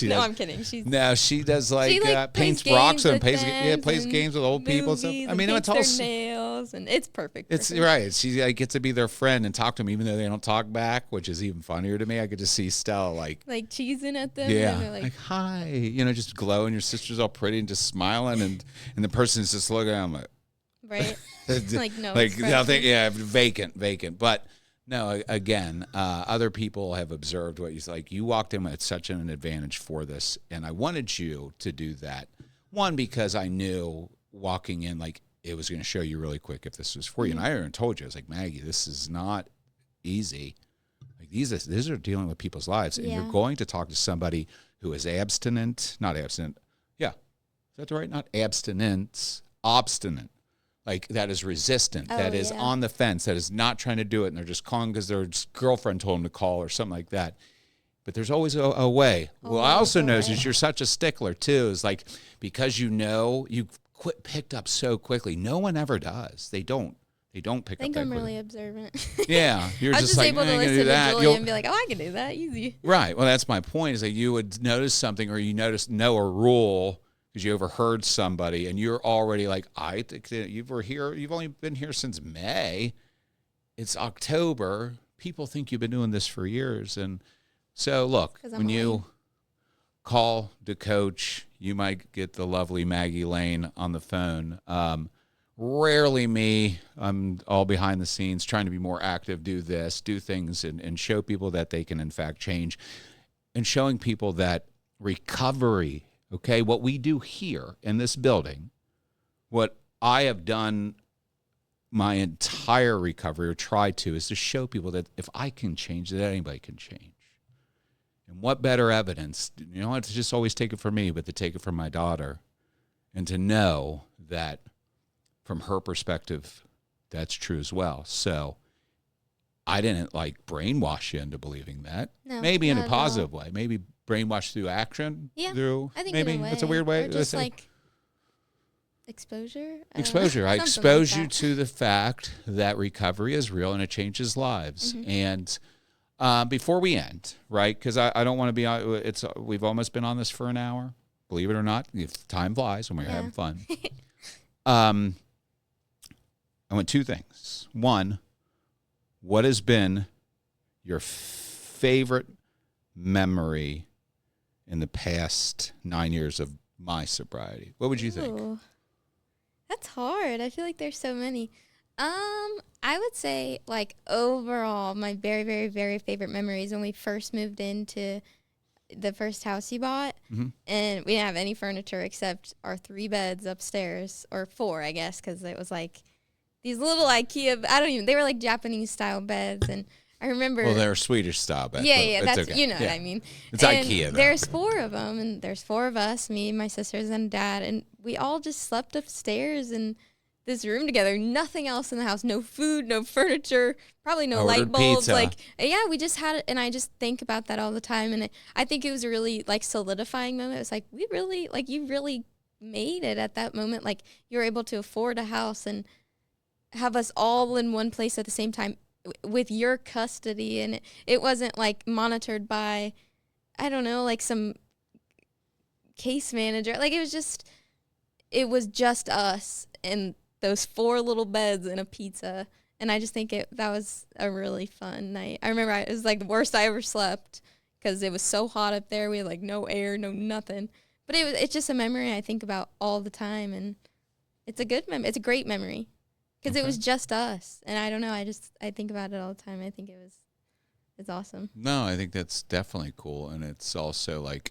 no, I'm kidding. She does like, paints rocks and plays games with old people. So I mean, it's all nails, and it's perfect. It's right. She gets to be their friend and talk to them, even though they don't talk back, which is even funnier to me. I could just see Stella like cheesing at them. Yeah, and they're like hi, just glowing. Your sister's all pretty and just smiling, and the person's just looking at them like, right, like no, like nothing. Yeah, vacant. But no, again, other people have observed what you like. You walked in with such an advantage for this, and I wanted you to do that. One, because I knew walking in, like, it was going to show you really quick if this was for you. And I already told you, I was like, Maggie, this is not easy. Like these are dealing with people's lives, and you're going to talk to somebody who is not abstinent. Yeah, is that right? Not abstinence, obstinate. Like, that is resistant, that is on the fence, that is not trying to do it, and they're just calling because their girlfriend told them to call or something like that. But there's always a way. Well, I also know is you're such a stickler, too, is like, because you picked up so quickly. No one ever does. They don't pick up that quickly. I think I'm really observant. Yeah. You're just like, able to listen to Julia and be like, oh, I can do that, easy. Right. Well, that's my point, is that you would notice something or you know a rule because you overheard somebody, and you're already like, I think that you've only been here since May. It's October. People think you've been doing this for years. And so, look, when you call the coach, you might get the lovely Maggie Lane on the phone. Rarely me. I'm all behind the scenes trying to be more active, do things, and show people that they can, in fact, change. And showing people that recovery, okay, what we do here in this building, what I have done my entire recovery, or tried to, is to show people that if I can change, that anybody can change. And what better evidence, not to just always take it from me, but to take it from my daughter, and to know that from her perspective, that's true as well. So I didn't brainwash you into believing that. No, maybe in a positive way. Maybe brainwash through action. Yeah, I think maybe in a way. That's a weird way. Or just exposure. Exposure. I expose you to the fact that recovery is real and it changes lives. Mm-hmm. And before we end, right? Because I don't want to be on. We've almost been on this for an hour. Believe it or not, time flies when we're having fun. I want two things. One, what has been your favorite memory in the past 9 years of my sobriety? What would you think? That's hard. I feel like there's so many. I would say, overall, my very, very, very favorite memory is when we first moved into the first house he bought, and we didn't have any furniture except our 3 beds upstairs, or 4, I guess, because it was these little IKEA, they were Japanese-style beds, and I remember... Well, they're Swedish-style beds. Yeah, that's, okay. What I mean. It's and IKEA, though. There's 4 of them, and there's 4 of us, me, my sisters, and Dad, and we all just slept upstairs, and this room together, nothing else in the house, no food, no furniture, probably no Ordered light bulbs. pizza. Like, yeah, we just had it. And I just think about that all the time. And I think it was a really like solidifying moment. It was like, we really, like, you really made it at that moment. Like, you were able to afford a house and have us all in one place at the same time with your custody. And it wasn't like monitored by, I don't know, like some case manager. Like, it was just us and those 4 little beds and a pizza. And I just think that was a really fun night. I remember it was like the worst I ever slept because it was so hot up there. We had like no air, no nothing. But it's just a memory I think about all the time. And it's a good memory. It's a great memory because it was just us. And I don't know. I think about it all the time. I think it's awesome. No, I think that's definitely cool. And it's also like,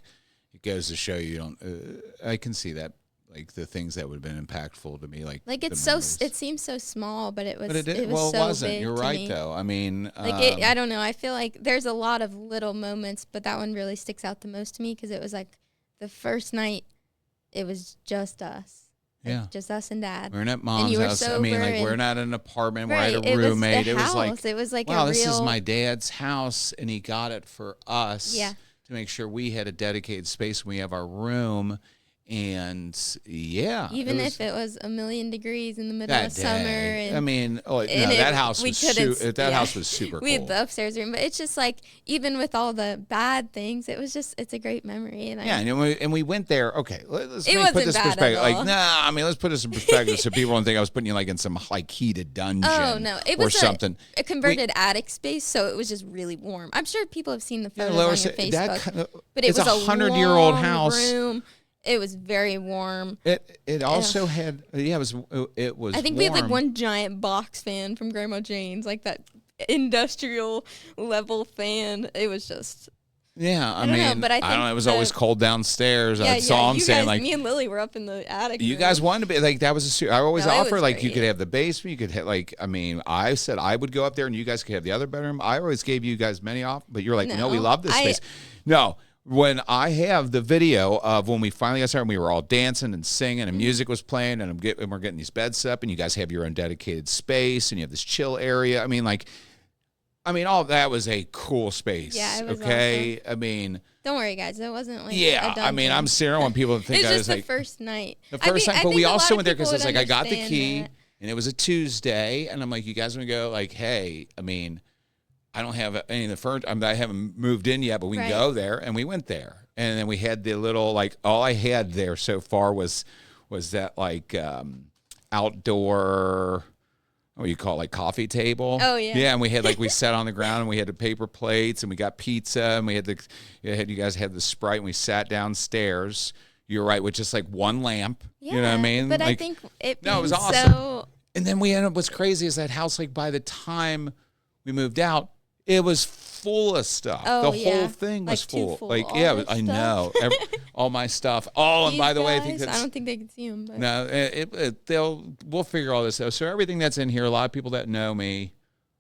it goes to show you don't, I can see that. Like the things that would have been impactful to me, like it seems so small, but it was. But it was well, so it wasn't. big You're to right, me. though. I mean, Like I don't know. I feel like there's a lot of little moments, but that one really sticks out the most to me because it was like the first night. It was just us. Like, yeah, just us and Dad. We're at Mom's you were house. I mean, like sober we're and- not in an apartment. Right, We're at a roommate. It was like, it was like wow, a this is real. my dad's house, and he got it for us. Yeah. To make sure we had a dedicated space when we have our room. And yeah, Even if it was 1,000,000 degrees in the middle that of summer, day. and I mean, and that house we was couldn't- that yeah. house was super we cool. had the upstairs room, but it's just like even with all the bad things, it's a great memory. And Yeah, and we went there. Okay, let's It put wasn't this bad at perspective. Like, all. nah, I mean, let's put this in perspective so people don't think I was putting you like in some like heated dungeon. Oh no, it or was something. a converted attic space, so it was just really warm. I'm sure people have seen the Yeah, photos Lower on your Sa- that Facebook, kind of- but it it's was a 100-year-old long house. room. It was very warm. It also had it was I think warm. we had like one giant box fan from Grandma Jane's, like that industrial level fan. It was just Yeah, I don't know, mean, but I don't know. It think was the- always cold downstairs. yeah. That's all I'm You saying. guys, Like, me and Lily were up in the attic. you room. guys wanted to be like that was I always No, it offer was like you great. could have the basement, you could have like I mean I said I would go up there and you guys could have the other bedroom. I always gave you guys many off, but you're like no, we No, love this space. No, when I have the video of when we finally got started, and we were all dancing and singing and music was playing and we're getting these beds set up and you guys have your own dedicated space and you have this chill area. I mean all of that was a cool space. Yeah, it was okay. I mean. Don't worry, guys. It wasn't like Yeah, a I mean, dungeon. I'm serious. I want people to think It's I just was the like first night. the first time, I but we think a lot also of went there because people it's would like I got the understand key that. and it was a Tuesday, and I'm like, you guys want to go? Like, hey, I mean, I don't have any of the furniture. I haven't moved in yet, but we can Right. go there, and we went there, and then we had the little like all I had there so far was that like outdoor. What do you call it, like coffee table? Oh, yeah. Yeah, and we had like we sat on the ground and we had the paper plates and we got pizza and we had you guys had the Sprite and we sat downstairs. You're right, with just like one lamp. Yeah, You know what I mean? But I Like, think it no, it was being awesome. so and then we ended up. What's crazy is that house. Like by the time we moved out, it was full of stuff. Oh, the yeah. whole thing was Like, too full. full. Like All yeah, this I stuff. know all my stuff. Oh, and by the way, I think These that's guys, I don't think they can see them. But no, we'll figure all this out. So everything that's in here, a lot of people that know me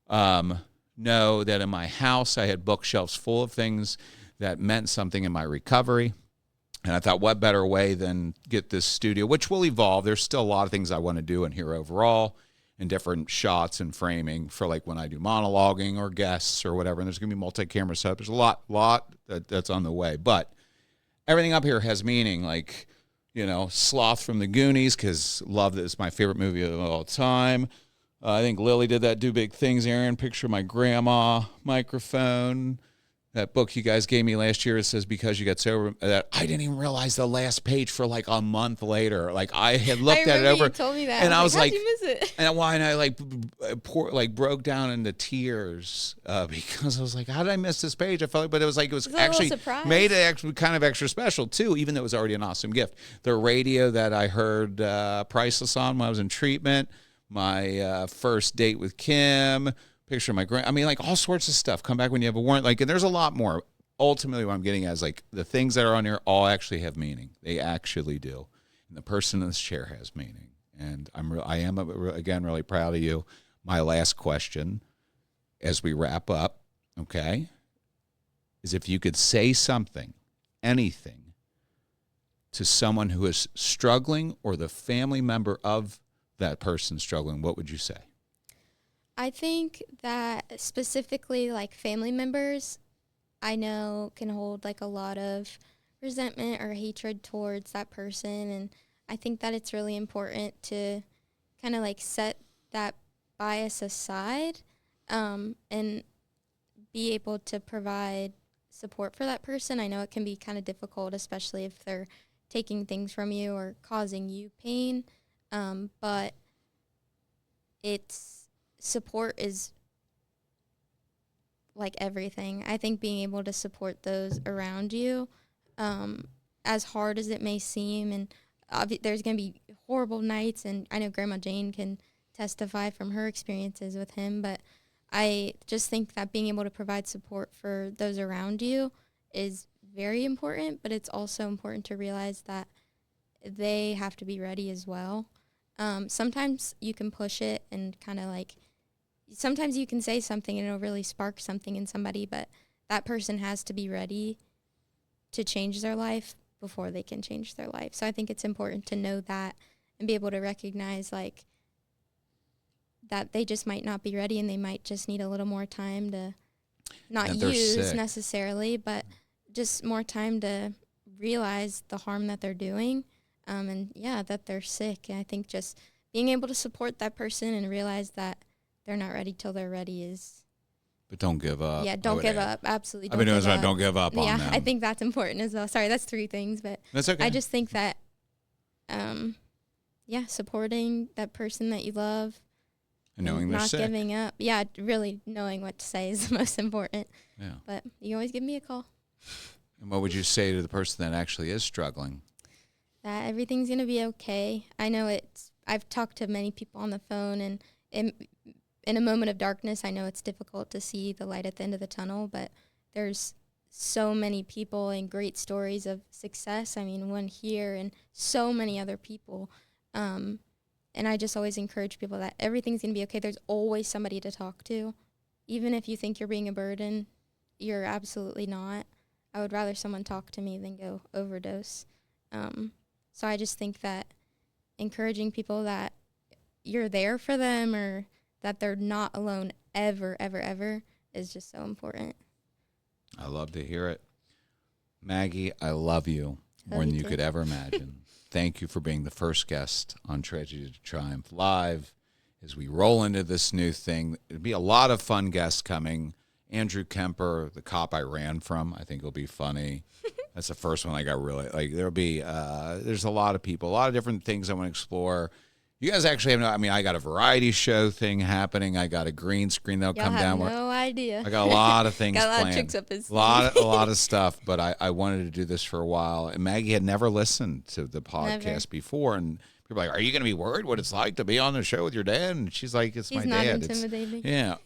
know that in my house I had bookshelves full of things that meant something in my recovery. And I thought, what better way than get this studio, which will evolve. There's still a lot of things I want to do in here overall, and different shots and framing for like when I do monologuing or guests or whatever. And there's going to be multi-camera setup. There's a lot that's on the way. But everything up here has meaning, like, Sloth from the Goonies, because love that is my favorite movie of all time. I think Lily did that, Do Big Things, Aaron. Picture my grandma, microphone. That book you guys gave me last year, it says Because You Got Sober. That I didn't even realize the last page for like a month later. Like I had looked at it over. You told me that, and I was how'd like, you miss it? and I broke down into tears because I was like, how did I miss this page? I felt like, but it was a little actually surprise. made it actually kind of extra special too, even though it was already an awesome gift. The radio that I heard Priceless on when I was in treatment, my first date with Kim, picture of my grand. I mean, like all sorts of stuff. Come back when you have a warrant. Like, and there's a lot more. Ultimately, what I'm getting at is like the things that are on here all actually have meaning. They actually do. And the person in this chair has meaning. And I am again really proud of you. My last question, as we wrap up, okay, is if you could say something, anything, to someone who is struggling or the family member of that person struggling, what would you say? I think that specifically like family members, I know can hold like a lot of resentment or hatred towards that person. And I think that it's really important to kind of like set that bias aside, and be able to provide support for that person. I know it can be kind of difficult, especially if they're taking things from you or causing you pain. But support is like everything. I think being able to support those around you, as hard as it may seem, and there's going to be horrible nights, and I know Grandma Jane can testify from her experiences with him, but I just think that being able to provide support for those around you is very important, but it's also important to realize that they have to be ready as well. Sometimes you can push it and kind of like, sometimes you can say something and it'll really spark something in somebody, but that person has to be ready to change their life before they can change their life. So I think it's important to know that and be able to recognize like that they just might not be ready and they might just need a little more time to not use necessarily, but just more time to realize the harm that they're doing, and that they're sick. And I think just being able to support that person and realize that they're not ready till they're ready is. But don't give up. Yeah, don't give up. Absolutely don't give give up. Don't give up on them. Yeah, I think that's important as well. Sorry, that's 3 things, but that's okay. I just think that, supporting that person that you love. And knowing they're sick. Not giving up. Yeah, really knowing what to say is the most important. Yeah. But you can always give me a call. And what would you say to the person that actually is struggling? That everything's going to be okay. I know I've talked to many people on the phone, and in a moment of darkness, I know it's difficult to see the light at the end of the tunnel, but there's so many people and great stories of success. I mean, one here and so many other people. And I just always encourage people that everything's going to be okay. There's always somebody to talk to. Even if you think you're being a burden, you're absolutely not. I would rather someone talk to me than go overdose. So I just think that encouraging people that you're there for them or that they're not alone ever, ever, ever is just so important. I love to hear it. Maggie, I love you more than you could ever imagine. Thank you for being the first guest on Tragedy to Triumph Live. As we roll into this new thing, there'll be a lot of fun guests coming. Andrew Kemper, the cop I ran from, I think will be funny. That's the first one I got really, like, there'll be, there's a lot of people, a lot of different things I want to explore. You guys actually have I got a variety show thing happening. I got a green screen that'll come down. No idea. I got a lot of things got a lot planned. Of tricks up his sleeve. A lot of stuff, but I wanted to do this for a while. And Maggie had never listened to the podcast before, and people are like, "Are you going to be worried what it's like to be on the show with your dad?" And she's like, "It's my dad." He's not intimidating. Yeah,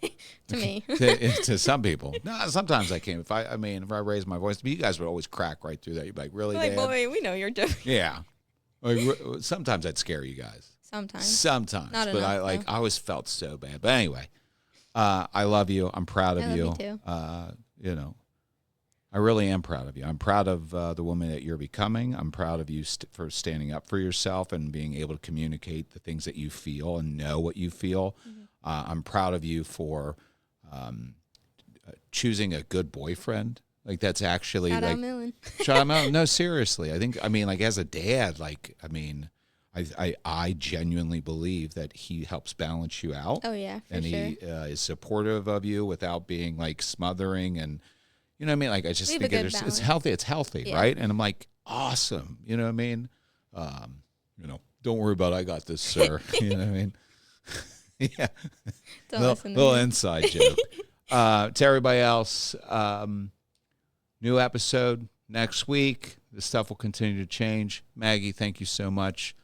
to me. to some people. No, sometimes I can. If I raise my voice, but you guys would always crack right through that. You'd be like, "Really, like, Dad?" Boy, we know you're joking. Yeah. Sometimes I'd scare you guys. Sometimes. Not but enough, I always felt so bad. But anyway, I love you. I'm proud of you. I love you too. I really am proud of you. I'm proud of the woman that you're becoming. I'm proud of you for standing up for yourself and being able to communicate the things that you feel and know what you feel. Mm-hmm. I'm proud of you for choosing a good boyfriend. Like, that's actually Shout like out Millen. Shout out Millen. No, seriously. Like as a dad, I genuinely believe that he helps balance you out. Oh yeah, for and sure. He is supportive of you without being like smothering, and you know what I mean. Like, I just think it's healthy. It's healthy, yeah. Right? And I'm like, awesome. You know what I mean? Don't worry about it. I got this, sir. You know what I mean? Yeah. Little inside joke. To everybody else. New episode next week. This stuff will continue to change. Maggie, thank you so much.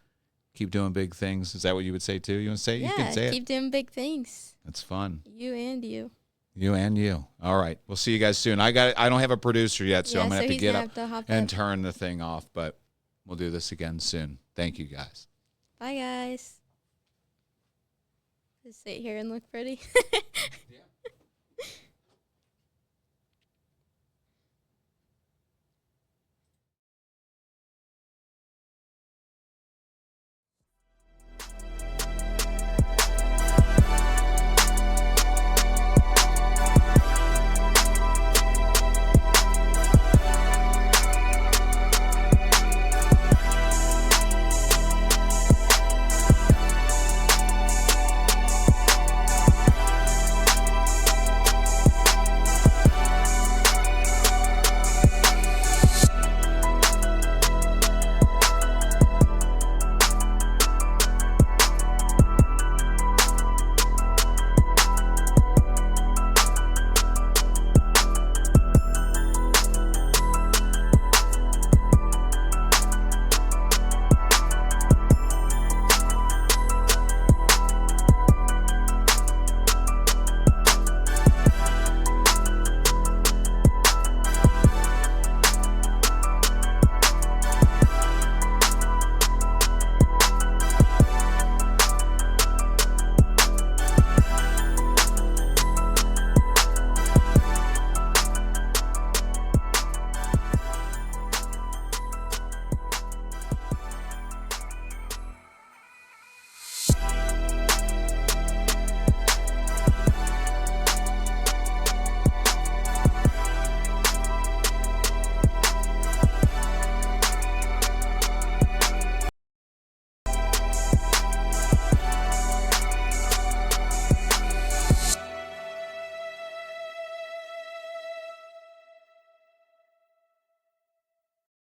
Keep doing big things. Is that what you would say too? You want to say it? Yeah, you can say keep doing big things. That's fun. You and you. You and you. All right. We'll see you guys soon. I don't have a producer yet, so I'm going to have to get up and turn the thing off, but we'll do this again soon. Thank you, guys. Bye, guys. Just sit here and look pretty. Yeah.